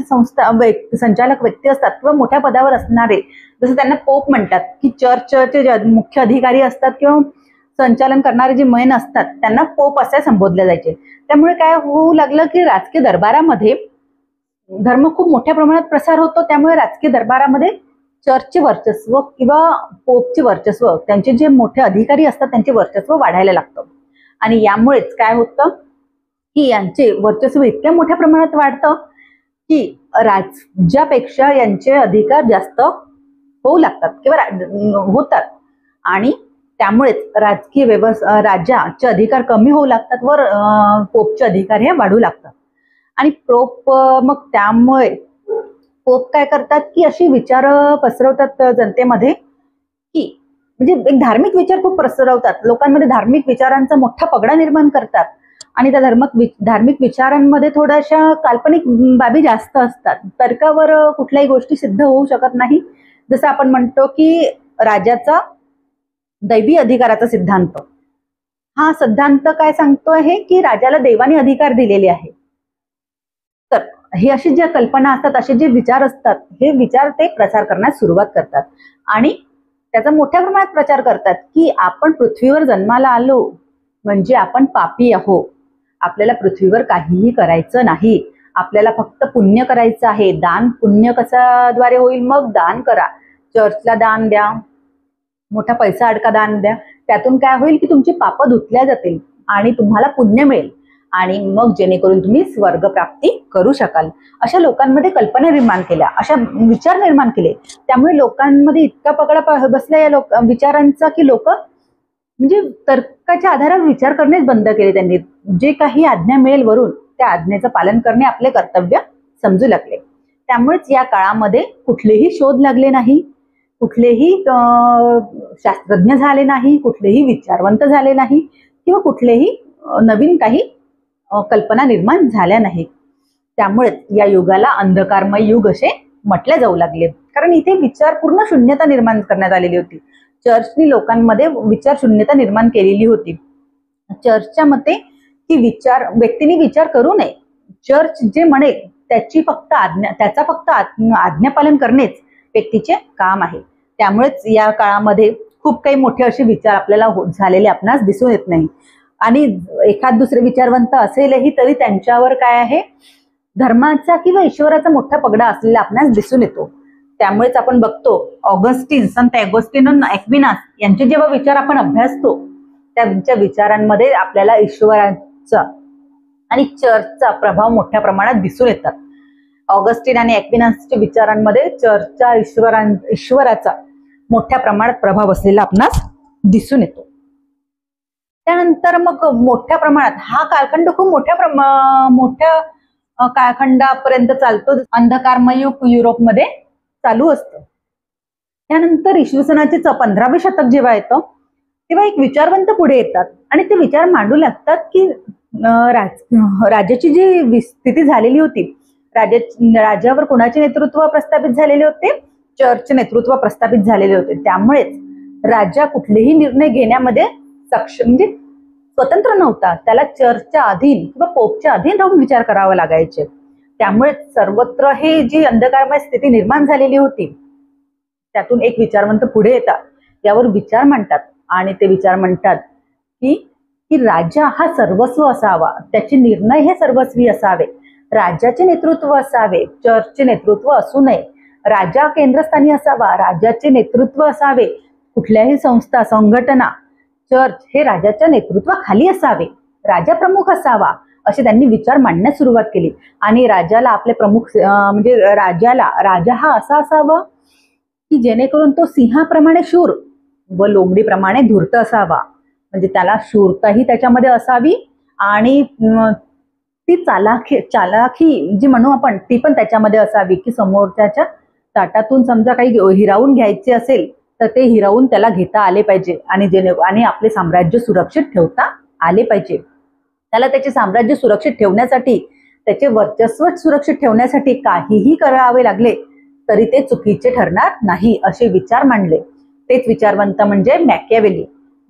संचालक व्यक्ती असतात किंवा मोठ्या पदावर असणारे, जसं त्यांना पोप म्हणतात की चर्चचे जे मुख्य अधिकारी असतात किंवा संचालन करणारे जे मेन असतात त्यांना पोप असे संबोधले जायचे. त्यामुळे काय होऊ लागलं की राजकीय दरबारामध्ये धर्म खूप मोठ्या प्रमाणात प्रसार होतो. त्यामुळे राजकीय दरबारामध्ये चर्चचे वर्चस्व किंवा पोपचे वर्चस्व, त्यांचे जे मोठे अधिकारी असतात त्यांचे वर्चस्व वाढायला लागतं. आणि यामुळेच काय होतं की यांचे वर्चस्व इतक्या मोठ्या प्रमाणात वाढतं की राज्यापेक्षा यांचे अधिकार जास्त होऊ लागतात किंवा होतात. आणि त्यामुळेच राजकीय राजाचे अधिकार कमी होऊ लागतात व पोपचे अधिकार हे वाढू लागतात. आणि मग त्यामुळे पोप काय करतात की अशी विचार पसरवतात जनतेमध्ये की म्हणजे एक धार्मिक विचार खूप पसरवतात, लोकांमध्ये धार्मिक विचारांचा मोठा पगडा निर्माण करतात. आणि त्या धार्मिक विचारांमध्ये थोड्याशा काल्पनिक बाबी जास्त असतात. तर्कावर कुठल्याही गोष्टी सिद्ध होऊ शकत नाही. जसं आपण म्हणतो की राजाचा दैवी अधिकाराचा सिद्धांत, हा सिद्धांत काय सांगतो आहे की राजाला देवाने अधिकार दिलेले आहे. तर हे अशी ज्या कल्पना असतात, असे जे विचार असतात, हे विचार ते प्रसार करण्यास सुरुवात करतात आणि त्याचा मोठ्या प्रमाणात प्रचार करतात की आपण पृथ्वीवर जन्माला आलो म्हणजे आपण पापी आहो, आपल्याला पृथ्वीवर काहीही करायचं नाही, आपल्याला फक्त पुण्य करायचं आहे. दान पुण्य कशाद्वारे होईल? मग दान करा, चर्चला दान द्या, मोठा पैसा अडका दान द्या, त्यातून काय होईल की तुमची पापं धुतल्या जातील आणि तुम्हाला पुण्य मिळेल आणि मग जेणेकरून तुम्ही स्वर्ग प्राप्ती करू शकाल. अशा लोकांमध्ये कल्पना निर्माण केल्या, अशा विचार निर्माण केले. त्यामुळे लोकांमध्ये इतका पगडा बसला या विचारांचा की लोक म्हणजे तर्काच्या आधारावर विचार करणेच बंद केले. त्यांनी जे काही आज्ञा मिळेल वरून त्या आज्ञेचं पालन करणे आपले कर्तव्य समजू लागले. त्यामुळेच या काळामध्ये कुठलेही शोध लागले नाही, कुठलेही शास्त्रज्ञ झाले नाही, कुठलेही विचारवंत झाले नाही किंवा कुठलेही नवीन काही कल्पना निर्माण झाल्या नाहीत. त्यामुळे या युगाला अंधकारमय युग असे म्हटले जाऊ लागले, कारण इथे विचार पूर्ण शून्यता निर्माण करण्यात आलेली होती. चर्चनी लोकांमध्ये विचार शून्यता निर्माण केलेली होती. चर्चच्या मते की व्यक्तीने विचार करू नये, चर्च जे म्हणेल त्याचा फक्त आज्ञापालन करणेच व्यक्तीचे काम आहे. त्यामुळेच या काळामध्ये खूप काही मोठे असे विचार आपल्याला झालेले आपणास दिसून येत नाही आणि एखाद दुसरे विचारवंत असेलही तरी त्यांच्यावर काय आहे, धर्माचा किंवा ईश्वराचा मोठा पगडा असलेला आपणास दिसून येतो. त्यामुळेच आपण बघतो संत ऑगस्टीन ॲक्विनास यांचे जेव्हा विचार आपण अभ्यासतो त्यांच्या विचारांमध्ये आपल्याला ईश्वराचा आणि चर्चचा प्रभाव मोठ्या प्रमाणात दिसून येतात. ऑगस्टीन आणि ॲक्विनासच्या विचारांमध्ये चर्चचा ईश्वराचा मोठ्या प्रमाणात प्रभाव असलेला आपणास दिसून येतो. त्यानंतर मग मोठ्या प्रमाणात हा कालखंड खूप मोठ्या कालखंडापर्यंत चालतो. अंधकारमय युग युरोपमध्ये चालू असतं. त्यानंतर इसवी सनाचे 15वे शतक जेव्हा येतं तेव्हा एक विचारवंत पुढे येतात आणि ते विचार मांडू लागतात की राज्याची जी स्थिती झालेली होती, राज्यावर कोणाचे नेतृत्व प्रस्थापित झालेले होते? चर्च नेतृत्व प्रस्थापित झालेले होते. त्यामुळेच राजा कुठलेही निर्णय घेण्यामध्ये म्हणजे स्वतंत्र नव्हता, त्याला चर्चच्या अधीन किंवा पोपच्या अधीन राहून विचार करावा लागायचे. त्यामुळे सर्वत्र हे जी अंधकारमय स्थिती निर्माण झालेली होती त्यातून एक विचारवंत पुढे येतात, त्यावर विचार मांडतात आणि ते विचार म्हणतात की राजा हा सर्वस्व असावा, त्याचे निर्णय हे सर्वस्वी असावे, राजाचे नेतृत्व असावे, चर्चचे नेतृत्व असू नये, राजा केंद्रस्थानी असावा, राजाचे नेतृत्व असावे, कुठल्याही संस्था संघटना चर्च हे राजाच्या नेतृत्वाखाली असावे, राजा प्रमुख असावा, असे त्यांनी विचार मांडण्यास सुरुवात केली. आणि राजाला आपले प्रमुख म्हणजे राजा हा असा असावा की जेणेकरून तो सिंहाप्रमाणे शूर व लोंबडीप्रमाणे धूर्त असावा, म्हणजे त्याला शूरताही त्याच्यामध्ये असावी आणि ती चालाखी जी म्हणू आपण ती पण त्याच्यामध्ये असावी की समोरच्याच्या ताटातून समजा काही हिरावून घ्यायचे असेल तर ते हिरावून त्याला घेता आले पाहिजे आणि आपले साम्राज्य सुरक्षित ठेवता आले पाहिजे. त्याला त्याचे साम्राज्य सुरक्षित ठेवण्यासाठी, त्याचे वर्चस्व सुरक्षित ठेवण्यासाठी काहीही करावे लागले तरी ते चुकीचे ठरणार नाही असे विचार मांडले. तेच विचारवंत म्हणजे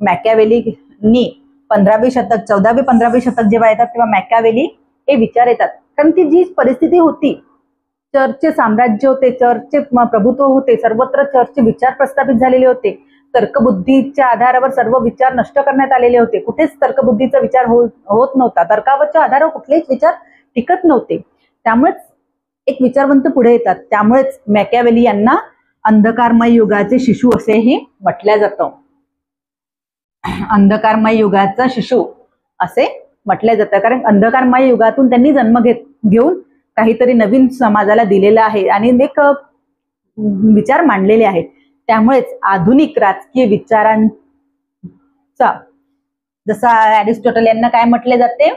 मॅकियावेलींनी 15वे शतक 14वे-15वे शतक जेव्हा येतात तेव्हा मॅकियावेली हे विचार येतात. कारण ती जी परिस्थिती होती, चर्चचे साम्राज्य होते, चर्चचे प्रभुत्व होते, सर्वत्र चर्चचे विचार प्रस्थापित झालेले होते, तर्कबुद्धीच्या आधारावर सर्व विचार नष्ट करण्यात आलेले होते, कुठेच तर्कबुद्धीचा विचार होत नव्हता, तर्कावरच्या आधारावर कुठलेच विचार टिकत नव्हते. त्यामुळेच एक विचारवंत पुढे येतात. त्यामुळेच मॅकियावेली यांना अंधकारमय युगाचे शिशु असेही म्हटलं जातं. अंधकारमय युगाचा शिशु असे म्हटलं जातं कारण अंधकारमय युगातून त्यांनी जन्म घेऊन काहीतरी नवीन समाजाला दिलेलं आहे आणि एक विचार मांडलेले आहेत. त्यामुळेच आधुनिक राजकीय विचारांचा, जसा अरिस्टॉटल यांना काय म्हटले जाते,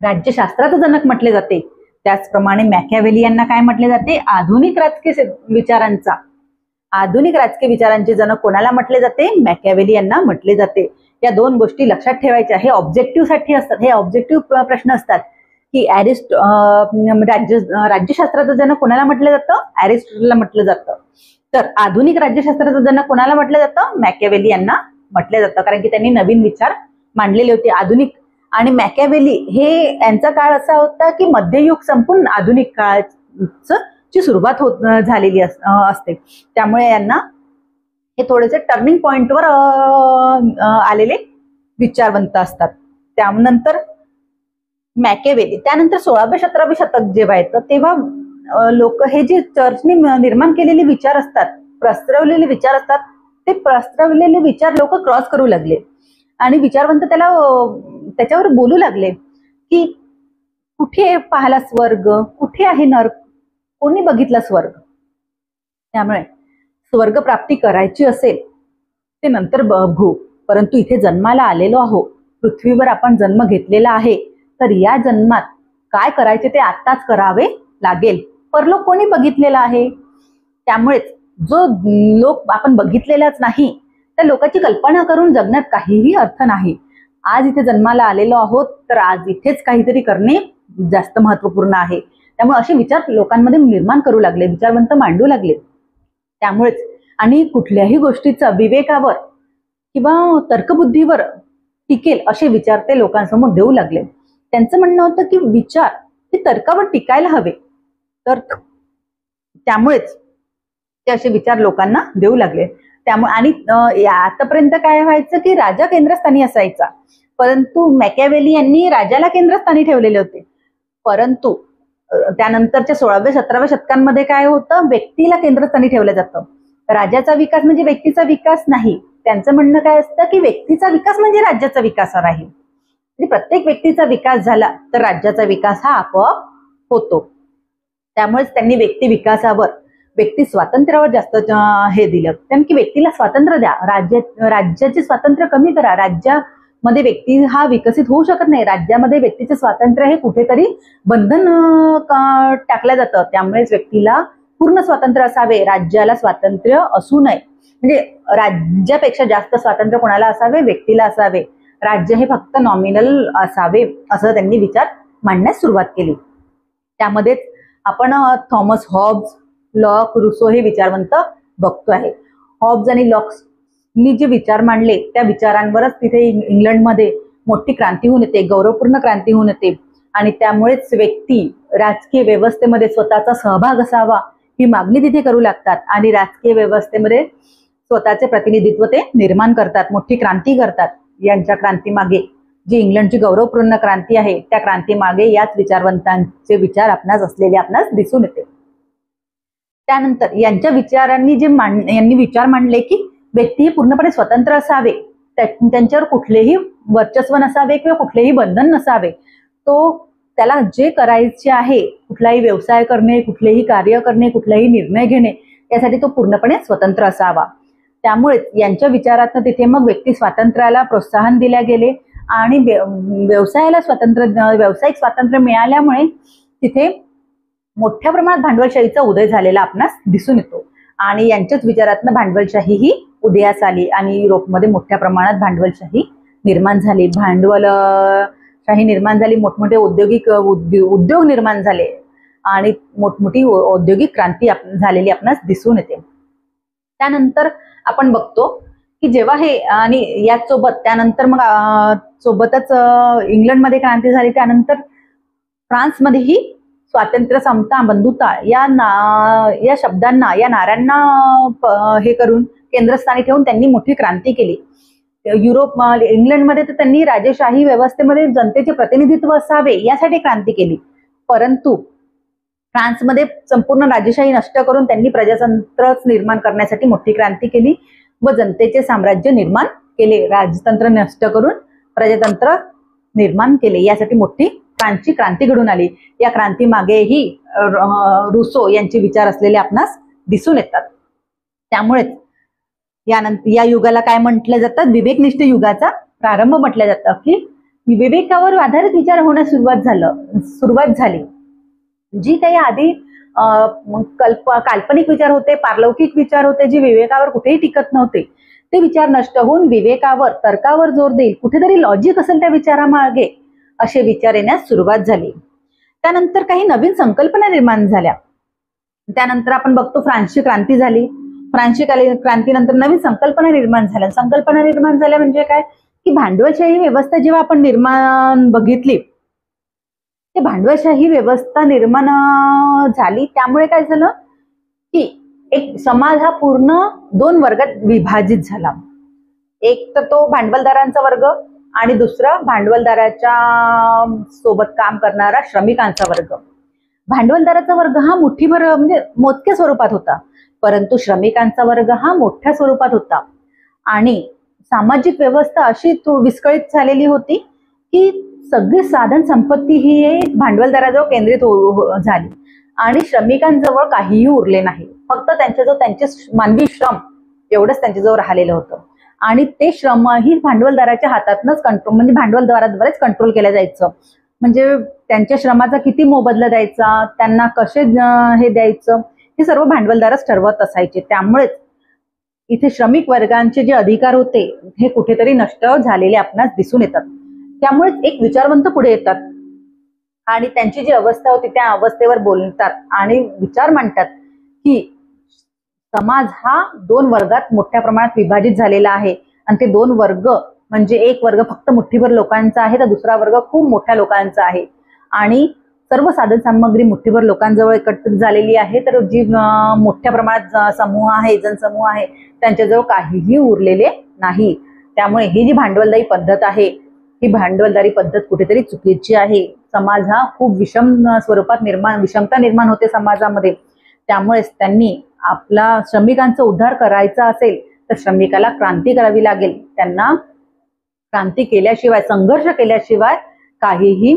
राज्यशास्त्राचं जनक म्हटले जाते, त्याचप्रमाणे मॅकियावेली यांना काय म्हटले जाते, आधुनिक राजकीय विचारांचे जनक कोणाला म्हटले जाते, मॅकियावेली यांना म्हटले जाते. या दोन गोष्टी लक्षात ठेवायच्या. हे ऑब्जेक्टिव्ह साठी असतात, हे ऑब्जेक्टिव्ह प्रश्न असतात की राज्यशास्त्राचं जनक कोणाला म्हटलं जातं, अरिस्टॉटलला म्हटलं जातं. तर आधुनिक राज्यशास्त्राचं जनक कोणाला म्हटलं जातं, मॅकियावेली यांना म्हटलं जातं कारण की त्यांनी नवीन विचार मांडलेले होते. आणि मॅकॅवेली हे यांचा काळ असा होता की मध्ययुग संपून आधुनिक काळाची सुरुवात झालेली असते. त्यामुळे यांना हे थोडेसे टर्निंग पॉइंटवर आलेले विचारवंत असतात. त्यानंतर मॅकॅवेली, त्यानंतर 16वे-17वे शतक जेव्हा येतं तेव्हा लोक हे जे चर्चने निर्माण केलेले विचार असतात, प्रस्तावलेले विचार असतात, ते प्रस्तावलेले विचार लोक क्रॉस करू लागले आणि विचारवंत त्याच्यावर बोलू लागले की कुठे पाहिला स्वर्ग, कुठे आहे नर्क, कोणी बघितला स्वर्ग. त्यामुळे स्वर्ग प्राप्ती करायची असेल ते नंतर बघू, परंतु इथे जन्माला आलेलो आहोत, पृथ्वीवर आपण जन्म घेतलेला आहे, तर या जन्मात काय करायचे ते आत्ताच करावे लागेल. परलोक कोणी बघितलेला आहे. त्यामुळेच जो लोक आपण बघितलेलाच नाही त्या लोकांची कल्पना करून जगण्यात काहीही अर्थ नाही. आज इथे जन्माला आलेलो आहोत तर आज इथेच काहीतरी करणे जास्त महत्वपूर्ण आहे. त्यामुळे असे विचार लोकांमध्ये निर्माण करू लागले, विचारवंत मांडू लागले. त्यामुळेच आणि कुठल्याही गोष्टीचा विवेकावर किंवा तर्कबुद्धीवर टिकेल असे विचार ते लोकांसमोर देऊ लागले. त्यांचं म्हणणं होतं की विचार हे तर्कावर टिकायला हवे. तर त्यामुळेच ते असे विचार लोकांना देऊ लागले. त्यामुळे आणि आतापर्यंत काय व्हायचं की राजा केंद्रस्थानी असायचा, परंतु मॅकॅवेली यांनी राजाला केंद्रस्थानी ठेवलेले होते. परंतु त्यानंतरच्या 16व्या-17व्या शतकांमध्ये काय होतं, व्यक्तीला केंद्रस्थानी ठेवलं जातं. राजाचा विकास म्हणजे व्यक्तीचा विकास नाही. त्यांचं म्हणणं काय असतं की व्यक्तीचा विकास म्हणजे राज्याचा विकास आहे. प्रत्येक व्यक्तीचा विकास झाला तर राज्याचा विकास हा आपोआप होतो. त्यामुळेच त्यांनी व्यक्ती विकासावर, व्यक्ती स्वातंत्र्यावर जास्त हे दिलं. कारण की व्यक्तीला स्वातंत्र्य द्या, राज्याचे स्वातंत्र्य कमी करा. राज्यामध्ये व्यक्ती हा विकसित होऊ शकत नाही. राज्यामध्ये व्यक्तीचे स्वातंत्र्य हे कुठेतरी बंधन टाकलं जातं. त्यामुळेच व्यक्तीला पूर्ण स्वातंत्र्य असावे, राज्याला स्वातंत्र्य असू नये. म्हणजे राज्यापेक्षा जास्त स्वातंत्र्य कोणाला असावे, व्यक्तीला असावे. राज्य हे फक्त नॉमिनल असावे असं त्यांनी विचार मांडण्यास सुरुवात केली. त्यामध्येच आपण थॉमस हॉब्स, लॉक, रुसो हे विचारवंत बघतो आहे. हॉब्स आणि लॉक्सनी जे विचार मांडले त्या विचारांवरच तिथे इंग्लंडमध्ये मोठी क्रांती होऊन येते, गौरवपूर्ण क्रांती होऊन येते. आणि त्यामुळेच व्यक्ती राजकीय व्यवस्थेमध्ये स्वतःचा सहभाग असावा ही मागणी तिथे करू लागतात आणि राजकीय व्यवस्थेमध्ये स्वतःचे प्रतिनिधित्व ते निर्माण करतात, मोठी क्रांती करतात. यांच्या क्रांतीमागे जी इंग्लंडची गौरवपूर्ण क्रांती आहे त्या क्रांतीमागे याच विचारवंतांचे विचार आपणास दिसून येते. त्यानंतर यांच्या विचारांनी यांनी विचार मांडले की व्यक्ती पूर्णपणे स्वतंत्र असावे, त्यांच्यावर कुठलेही वर्चस्व नसावे किंवा कुठलेही बंधन नसावे. तो त्याला जे करायचे आहे, कुठलाही व्यवसाय करणे, कुठलेही कार्य करणे, कुठलाही निर्णय घेणे, यासाठी तो पूर्णपणे स्वतंत्र असावा. त्यामुळे यांच्या विचारातनं तिथे मग व्यक्ती स्वातंत्र्याला प्रोत्साहन दिले गेले आणि व्यावसायिक स्वातंत्र्य मिळाल्यामुळे तिथे मोठ्या प्रमाणात भांडवलशाहीचा उदय झालेला आपणास दिसून येतो. आणि यांच्याच विचारातनं भांडवलशाही ही उदयास आली आणि युरोपमध्ये मोठ्या प्रमाणात भांडवलशाही निर्माण झाली. भांडवलशाही निर्माण झाली, मोठमोठे उद्योग निर्माण झाले आणि मोठमोठी औद्योगिक क्रांती झालेली आपणास दिसून येते. त्यानंतर आपण बघतो की जेव्हा हे आणि याच सोबत त्यानंतर मग सोबतच इंग्लंडमध्ये क्रांती झाली. त्यानंतर फ्रान्समध्येही स्वातंत्र्य, समता, बंधुता या शब्दांना, या नाऱ्यांना हे करून केंद्रस्थानी ठेवून त्यांनी मोठी क्रांती केली. इंग्लंडमध्ये तर त्यांनी राजेशाही व्यवस्थेमध्ये जनतेचे प्रतिनिधित्व असावे यासाठी क्रांती केली. परंतु फ्रान्समध्ये संपूर्ण राजेशाही नष्ट करून त्यांनी प्रजातंत्रच निर्माण करण्यासाठी मोठी क्रांती केली व जनतेचे साम्राज्य निर्माण केले. राजतंत्र नष्ट करून प्रजातंत्र निर्माण केले, यासाठी मोठी फ्रान्सची क्रांती घडून आली. या क्रांतीमागेही रुसो यांचे विचार असलेले आपणास दिसून येतात. त्यामुळेच या युगाला काय म्हटलं जातं, विवेकनिष्ठ युगाचा प्रारंभ म्हटलं जातं. की विवेकावर आधारित विचार होण्यास सुरुवात झाली. जी काही आधी काल्पनिक विचार होते, पारलौकिक विचार होते, जे विवेकावर कुठेही टिकत नव्हते, ते विचार नष्ट होऊन विवेकावर, तर्कावर जोर देईल, कुठेतरी लॉजिक असेल त्या विचारामागे, असे विचार येण्यास सुरुवात झाली. त्यानंतर काही नवीन संकल्पना निर्माण झाल्या. त्यानंतर आपण बघतो फ्रान्सची क्रांती झाली. फ्रान्सची क्रांतीनंतर नवीन संकल्पना निर्माण झाल्या. संकल्पना निर्माण झाल्या म्हणजे काय, की भांडवलशाही व्यवस्था जेव्हा आपण निर्माण बघितली, ते भांडवलशाही व्यवस्था निर्माण झाली, त्यामुळे काय झालं की एक समाज हा पूर्ण दोन वर्गात विभाजित झाला. एक तर तो भांडवलदारांचा वर्ग आणि दुसरा भांडवलदाराच्या सोबत काम करणारा श्रमिकांचा वर्ग. भांडवलदाराचा वर्ग हा मुठ्ठीभर म्हणजे मोजक्या स्वरूपात होता, परंतु श्रमिकांचा वर्ग हा मोठ्या स्वरूपात होता. आणि सामाजिक व्यवस्था अशी विस्कळीत झालेली होती की सगळी साधन संपत्ती ही भांडवलदाराजवळ केंद्रित झाली आणि श्रमिकांजवळ काहीही उरले नाही. फक्त त्यांच्याजवळ त्यांचे मानवी श्रम एवढंच त्यांच्याजवळ राहिलेलं होतं आणि ते श्रमही भांडवलदाराच्या हातातनच कंट्रोल म्हणजे भांडवलदाराद्वारेच कंट्रोल केलं जायचं. म्हणजे त्यांच्या श्रमाचा किती मोबदला द्यायचा, त्यांना कसे हे द्यायचं, हे सर्व भांडवलदारच ठरवत असायचे. त्यामुळेच इथे श्रमिक वर्गांचे जे अधिकार होते हे कुठेतरी नष्ट झालेले आपणास दिसून येतात. त्यामुळेच एक विचारवंत पुढे येतात आणि त्यांची जी अवस्था होती त्या अवस्थेवर बोलतात आणि विचार मांडतात की समाज हा दोन वर्गात मोठ्या प्रमाणात विभाजित झालेला आहे आणि ते दोन वर्ग म्हणजे एक वर्ग फक्त मुठ्ठीभर लोकांचा आहे तर दुसरा वर्ग खूप मोठ्या लोकांचा आहे आणि सर्व साधन सामग्री मुठ्ठीभर लोकांजवळ एकत्रित झालेली आहे. तर जी मोठ्या प्रमाणात समूह आहे, जनसमूह आहे, त्यांच्याजवळ काहीही उरलेले नाही. त्यामुळे ही जी भांडवलदारी पद्धत आहे ही भांडवलदारी पद्धत कुठेतरी चुकीची आहे. समाज हा खूप विषम स्वरूपात विषमता निर्माण होते समाजामध्ये. त्यामुळेच त्यांनी आपला श्रमिकांचा उद्धार करायचा असेल तर श्रमिकाला क्रांती करावी लागेल. त्यांना क्रांती केल्याशिवाय, संघर्ष केल्याशिवाय काहीही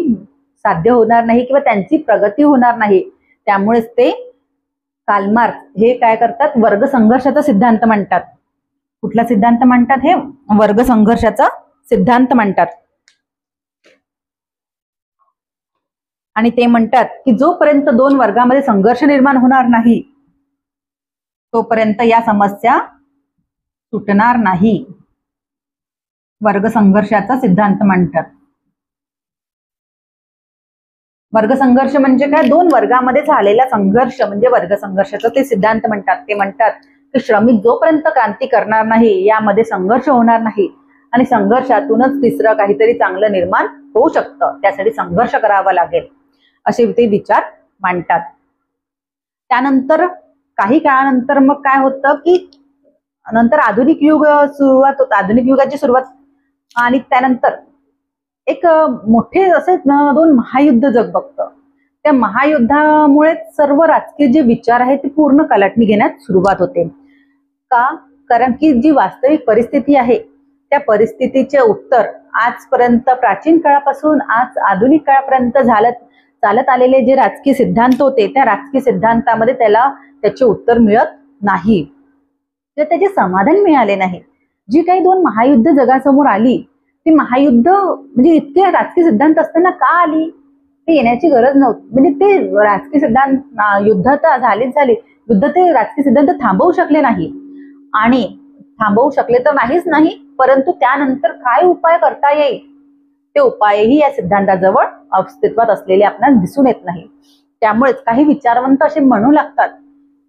साध्य होणार नाही किंवा त्यांची प्रगती होणार नाही. त्यामुळेच ते कार्ल मार्क्स हे काय करतात, वर्ग संघर्षाचा सिद्धांत मांडतात. कुठला सिद्धांत मांडतात? हे वर्ग संघर्षाचा सिद्धांत मांडतात. आणि ते म्हणतात की जोपर्यंत दोन वर्गामध्ये संघर्ष निर्माण होणार नाही तोपर्यंत या समस्या सुटणार नाही. वर्ग संघर्षाचा सिद्धांत मांडतात. वर्ग संघर्ष म्हणजे काय? दोन वर्गामध्ये झालेला संघर्ष म्हणजे वर्ग संघर्षाचा ते सिद्धांत म्हणतात. ते म्हणतात की श्रमिक जोपर्यंत क्रांती करणार नाही यामध्ये संघर्ष होणार नाही आणि संघर्षातूनच तिसरं काहीतरी चांगलं निर्माण होऊ शकतं. त्यासाठी संघर्ष करावा लागेल असे ते विचार मांडतात. त्यानंतर काही काळानंतर मग काय होतं की नंतर आधुनिक युग सुरुवात होतं, आधुनिक युगाची सुरुवात. आणि त्यानंतर एक मोठे असे दोन महायुद्ध जग बघतं. त्या महायुद्धामुळे सर्व राजकीय जे विचार आहेत ते पूर्ण कलाटणी घेण्यास सुरुवात होते. का? कारण की जी वास्तविक परिस्थिती आहे त्या परिस्थितीचे उत्तर आजपर्यंत प्राचीन काळापासून आज आधुनिक काळापर्यंत चालत आलेले जे राजकीय सिद्धांत होते त्या राजकीय सिद्धांतामध्ये त्याला त्याचे उत्तर मिळत नाही, त्याचे समाधान मिळाले नाही. जी काही दोन महायुद्ध जगासमोर आली ती महायुद्ध म्हणजे इतके राजकीय सिद्धांत असताना का आली? ते येण्याची गरज नव्हती. म्हणजे ते राजकीय सिद्धांत युद्ध तर झाले, युद्ध ते राजकीय सिद्धांत थांबवू शकले नाही आणि थांबवू शकले तर नाहीच नाही, परंतु त्यानंतर काय उपाय करता येईल ते उपायही या सिद्धांताजवळ अस्तित्वात असलेले आपल्याला दिसून येत नाही. त्यामुळेच काही विचारवंत असे म्हणू लागतात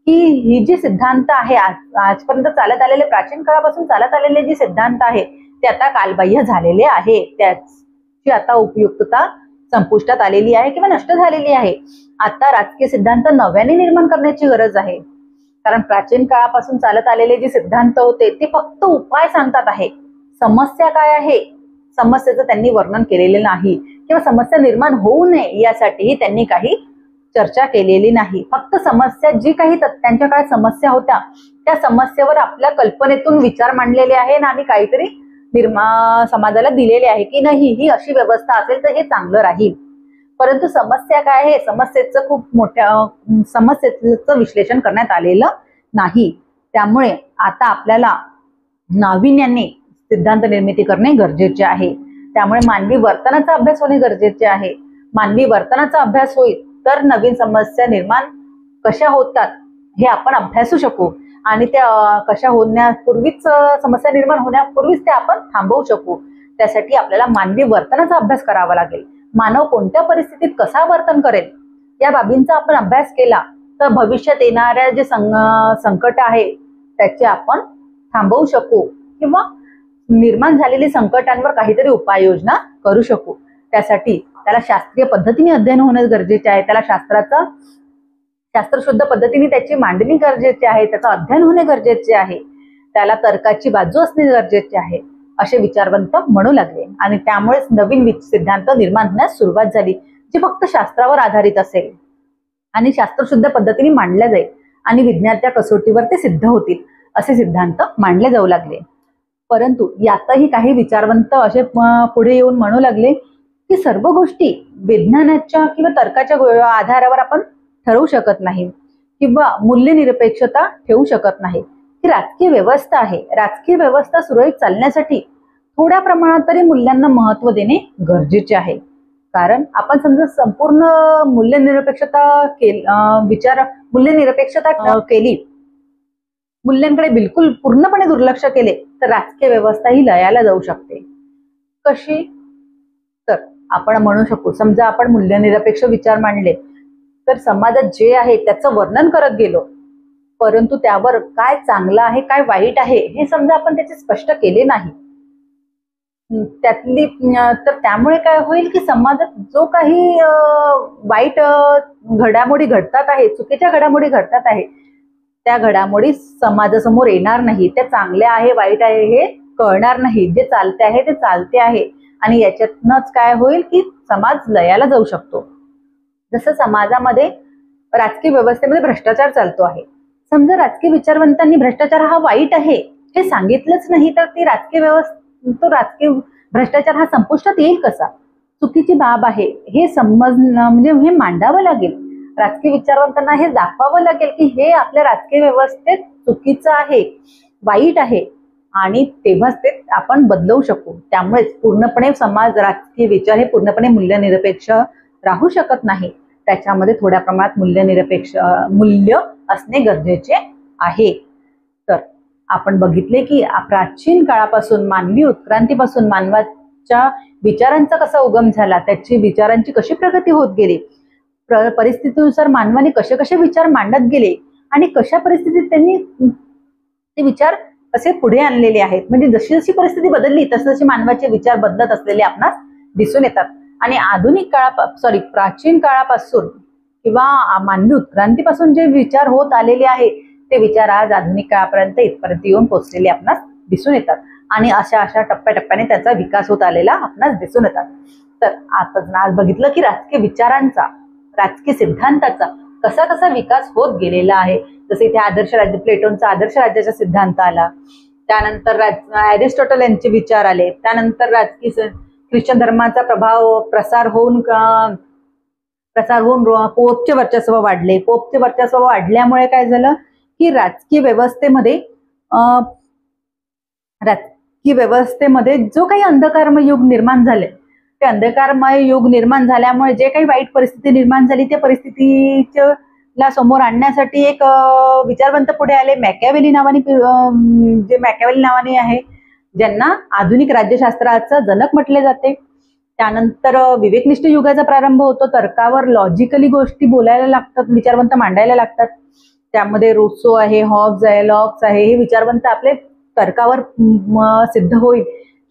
की ही जी सिद्धांत आहे आजपर्यंत चालत आलेले, प्राचीन काळापासून चालत आलेले जे सिद्धांत आहे ते आता कालबाह्य झालेले आहे, त्याची आता उपयुक्तता संपुष्टात आलेली आहे किंवा नष्ट झालेली आहे. आता राजकीय सिद्धांत नव्याने निर्माण करण्याची गरज आहे. कारण प्राचीन काळापासून चालत आलेले जे सिद्धांत होते ते फक्त उपाय सांगतात आहे. समस्या काय आहे समस्येचं त्यांनी वर्णन केलेले नाही किंवा समस्या निर्माण होऊ नये यासाठीही त्यांनी काही चर्चा केलेली नाही. फक्त समस्या जी काही त्यांच्या काळात समस्या होत्या त्या समस्येवर आपल्या कल्पनेतून विचार मांडलेले आहे आणि काहीतरी समाजाला दिलेले आहे की नाही ही अशी व्यवस्था असेल तर हे चांगलं राहील. परंतु समस्या काय आहे, समस्येचं खूप मोठ्या समस्येचं विश्लेषण करण्यात आलेलं नाही. त्यामुळे आता आपल्याला नाविन्याने सिद्धांत निर्मिती करणे गरजेचे आहे. त्यामुळे मानवी वर्तनाचा अभ्यास होणे गरजेचे आहे. मानवी वर्तनाचा अभ्यास होईल तर नवीन समस्या निर्माण कशा होतात हे आपण अभ्यासू शकू आणि त्या कशा होण्यापूर्वीच समस्या निर्माण होण्यापूर्वीच ते आपण थांबवू शकू. त्यासाठी आपल्याला मानवी वर्तनाचा अभ्यास करावा लागेल. मानव कोणत्या परिस्थितीत कसा वर्तन करेल या बाबींचा आपण अभ्यास केला तर भविष्यात येणाऱ्या जे संकट आहे त्याचे आपण थांबवू शकू किंवा निर्माण झालेल्या संकटांवर काहीतरी उपाययोजना करू शकू. त्यासाठी त्याला शास्त्रीय पद्धतीने अध्ययन होणं गरजेचे आहे. त्याला शास्त्रशुद्ध पद्धतीने त्याची मांडणी गरजेची आहे. त्याचं अध्ययन होणे गरजेचे आहे. त्याला तर्काची बाजू असणे गरजेचे आहे, असे विचारवंत म्हणू लागले. आणि त्यामुळेच नवीन सिद्धांत निर्माण होण्यास सुरुवात झाली, जे फक्त शास्त्रावर आधारित असेल आणि शास्त्रशुद्ध पद्धतीने मांडल्या जाईल आणि विज्ञानाच्या कसोटीवर ते सिद्ध होतील, असे सिद्धांत मांडले जाऊ लागले. परंतु यातही काही विचारवंत असे पुढे येऊन म्हणू लागले की सर्व गोष्टी विज्ञानाच्या किंवा तर्काच्या आधारावर आपण ठरवू शकत नाही किंवा मूल्यनिरपेक्षता ठेवू शकत नाही. ही राजकीय व्यवस्था आहे. राजकीय व्यवस्था सुरळीत चालण्यासाठी थोड्या प्रमाणात तरी मूल्यांना महत्व देणे गरजेचे आहे. कारण आपण समजा संपूर्ण मूल्यनिरपेक्षता केली, मूल्यांकडे बिलकुल पूर्णपणे दुर्लक्ष केले, तर राजकीय व्यवस्था ही लयाला जाऊ शकते. कशी? तर आपण म्हणू शकू, समजा आपण मूल्यनिरपेक्ष विचार मांडले तर समाजात जे आहे त्याचं वर्णन करत गेलो, परंतु त्यावर काय चांगलं आहे काय वाईट आहे हे समजा आपण त्याचे स्पष्ट केले नाही, तर त्यामुळे काय होईल की समाजात जो काही वाईट घडामोडी घडतात आहे, चुकीच्या घडामोडी घडतात आहे, त्या घडामोडी समाजासमोर येणार नाही. त्या चांगल्या आहे वाईट आहे हे कळणार नाही. जे चालते आहे ते चालते आहे आणि याच्यातनच काय होईल की समाज लयाला जाऊ शकतो. जसं समाजामध्ये राजकीय व्यवस्थेमध्ये भ्रष्टाचार चालतो आहे. समजा राजकीय विचारवंतांनी भ्रष्टाचार हा वाईट आहे हे सांगितलंच नाही, तर ती राजकीय भ्रष्टाचार हा संपुष्टात येईल कसा? चुकीची बाब आहे हे समजणं म्हणजे हे मांडावं लागेल. राजकीय विचारवंतांना हे दाखवावं लागेल की हे आपल्या राजकीय व्यवस्थेत चुकीचं आहे, वाईट आहे, आणि तेव्हाच ते आपण बदलवू शकू. त्यामुळेच पूर्णपणे राजकीय विचार हे पूर्णपणे मूल्यनिरपेक्ष राहू शकत नाही. त्याच्यामध्ये थोड्या प्रमाणात मूल्य असणे गरजेचे आहे. तर आपण बघितले की प्राचीन काळापासून मानवी उत्क्रांतीपासून मानवाच्या विचारांचा कसा उगम झाला, त्याची विचारांची कशी प्रगती होत गेली, परिस्थितीनुसार मानवाने कसे कसे विचार मांडत गेले आणि कशा परिस्थितीत त्यांनी ते विचार कसे पुढे आणलेले आहेत. म्हणजे जशी जशी परिस्थिती बदलली तसे मानवाचे विचार बदलत असलेले आपणास दिसून येतात. आणि प्राचीन काळापासून किंवा मानवी उत्क्रांतीपासून जे विचार होत आलेले आहे ते विचार आज आधुनिक काळापर्यंत इथपर्यंत येऊन पोहोचलेले आपणास दिसून येतात आणि अशा टप्प्याटप्प्याने त्याचा विकास होत आलेला आपणास दिसून येतात. तर आपण आज बघितलं की राजकीय विचारांचा, राजकीय सिद्धांताचा कसा कसा विकास होत गेलेला आहे. जसे इथे आदर्श राज्य, प्लेटोनचा आदर्श राज्याचा सिद्धांत आला, त्यानंतर अरिस्टॉटल यांचे विचार आले, त्यानंतर राजकीय ख्रिश्चन धर्माचा प्रसार होऊन पोपचे वर्चस्व वाढले. पोपचे वर्चस्व वाढल्यामुळे काय झालं की राजकीय व्यवस्थेमध्ये जो काही अंधकारमय युग निर्माण झाले, ते अंधकारमय युग निर्माण झाल्यामुळे जे काही वाईट परिस्थिती निर्माण झाली त्या परिस्थितीला समोर आणण्यासाठी एक विचारवंत पुढे आले, मॅकियावेली नावाने आहे, ज्यांना आधुनिक राज्यशास्त्राचा जनक म्हटले जाते. त्यानंतर विवेकनिष्ठ युगाचा प्रारंभ होतो. तर्कावर लॉजिकली गोष्टी बोलायला लागतात, विचारवंत मांडायला लागतात. त्यामध्ये रुसो आहे, हॉब्स आहे, लॉक्स आहे, हे विचारवंत आपले तर्कावर सिद्ध होईल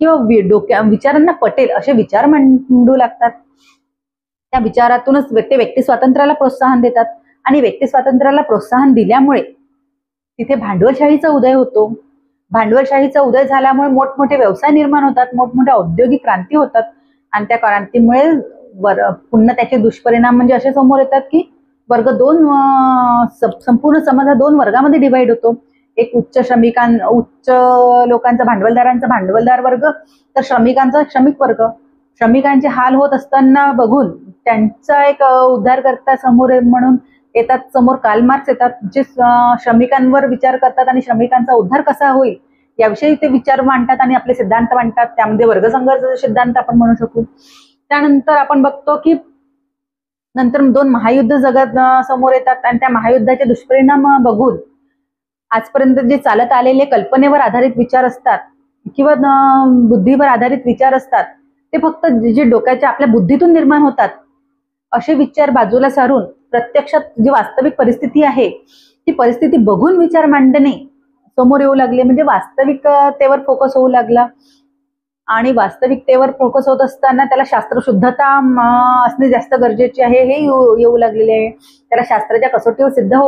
किंवा विचारांना पटेल असे विचार मांडू लागतात. त्या विचारातूनच व्यक्ती स्वातंत्र्याला प्रोत्साहन देतात आणि व्यक्ती स्वातंत्र्याला प्रोत्साहन दिल्यामुळे तिथे भांडवलशाहीचा उदय होतो. भांडवलशाहीचा उदय झाल्यामुळे मोठमोठे व्यवसाय निर्माण होतात, मोठमोठ्या औद्योगिक क्रांती होतात आणि त्या क्रांतीमुळे पुन्हा त्याचे दुष्परिणाम म्हणजे असे समोर येतात की संपूर्ण समाज हा 2 वर्गामध्ये डिवाइड होतो. एक उच्च लोकांचा भांडवलदारांचा भांडवलदार वर्ग, तर श्रमिकांचा श्रमिक वर्ग. श्रमिकांचे हाल होत असताना बघून त्यांचा एक उद्धारकर्ता समोर म्हणून येतात, समोर कार्ल मार्क्स येतात, जे श्रमिकांवर विचार करतात आणि श्रमिकांचा उद्धार कसा होईल याविषयी ते विचार मांडतात आणि आपले सिद्धांत मांडतात. त्यामध्ये वर्गसंघर्षाचा सिद्धांत आपण म्हणू शकू. त्यानंतर आपण बघतो की नंतर 2 महायुद्ध जगात समोर येतात आणि त्या महायुद्धाचे दुष्परिणाम बघून आजपर्यंत जे चालत आलेले कल्पनेवर आधारित विचार असतात किंवा बुद्धीवर आधारित विचार असतात, ते फक्त जे डोक्याच्या आपल्या बुद्धीतून निर्माण होतात असे विचार बाजूला सारून प्रत्यक्षात जी वास्तविक परिस्थिती आहे ती परिस्थिती बघून विचार मांडणे समोर येऊ लागले, म्हणजे वास्तविकतेवर फोकस होऊ लागला. आणि वास्तविकतेवर फोकस होत असताना त्याला शास्त्रशुद्धता असणे जास्त गरजेचे आहे हे येऊ लागलेले आहे. त्याला शास्त्राच्या कसोटीवर सिद्ध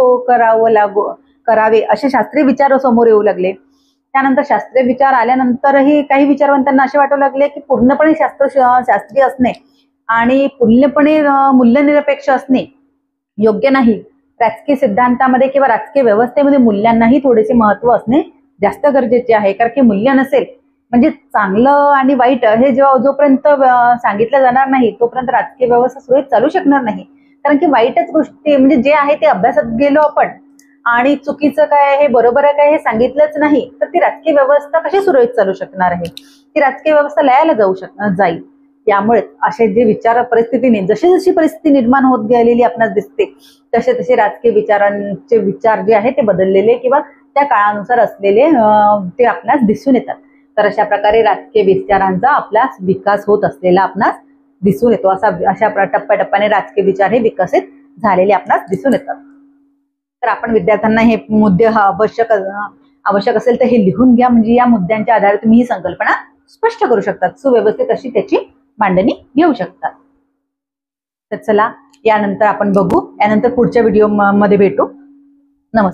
करावे असे शास्त्रीय विचार समोर येऊ लागले. त्यानंतर शास्त्रीय विचार आल्यानंतरही काही विचारवंतांना असे वाटू लागले की पूर्णपणे शास्त्रीय असणे आणि पूर्णपणे मूल्यनिरपेक्ष असणे योग्य नाही. राजकीय सिद्धांतामध्ये किंवा राजकीय व्यवस्थेमध्ये मूल्यांनाही थोडेसे महत्व असणे जास्त गरजेचे आहे. कारण की मूल्य नसेल म्हणजे चांगलं आणि वाईट हे जोपर्यंत सांगितलं जाणार नाही तोपर्यंत राजकीय व्यवस्था सुरळीत चालू शकणार नाही. कारण की वाईटच गोष्टी म्हणजे जे आहे ते अभ्यासात गेलो आपण आणि चुकीचं काय हे बरोबर आहे काय हे सांगितलंच नाही तर ती राजकीय व्यवस्था कशी सुरळीत चालू शकणार आहे. ती राजकीय व्यवस्था लयाला जाईल. त्यामुळे असे जे विचार परिस्थितीने जशी जशी परिस्थिती निर्माण होत गेलेली आपणास दिसते तसे तसे राजकीय विचारांचे विचार जे आहे ते बदललेले किंवा त्या काळानुसार असलेले ते आपणास दिसून येतात. तर अशा प्रकारे राजकीय विचारांचा आपल्यास विकास होत असलेला आपणास दिसून येतो. अशा टप्प्याटप्प्याने राजकीय विचार हे विकसित झालेले आपणास दिसून येतात. तर आपण विद्यार्थ्यांना हे मुद्दे आवश्यक असेल तर हे लिहून घ्या, म्हणजे या मुद्द्यांच्या आधारे तुम्ही ही संकल्पना स्पष्ट करू शकतात, सुव्यवस्थित अशी त्याची मांडणी घेऊ शकतात. तर चला यानंतर आपण बघू, यानंतर पुढच्या व्हिडिओ मध्ये भेटू.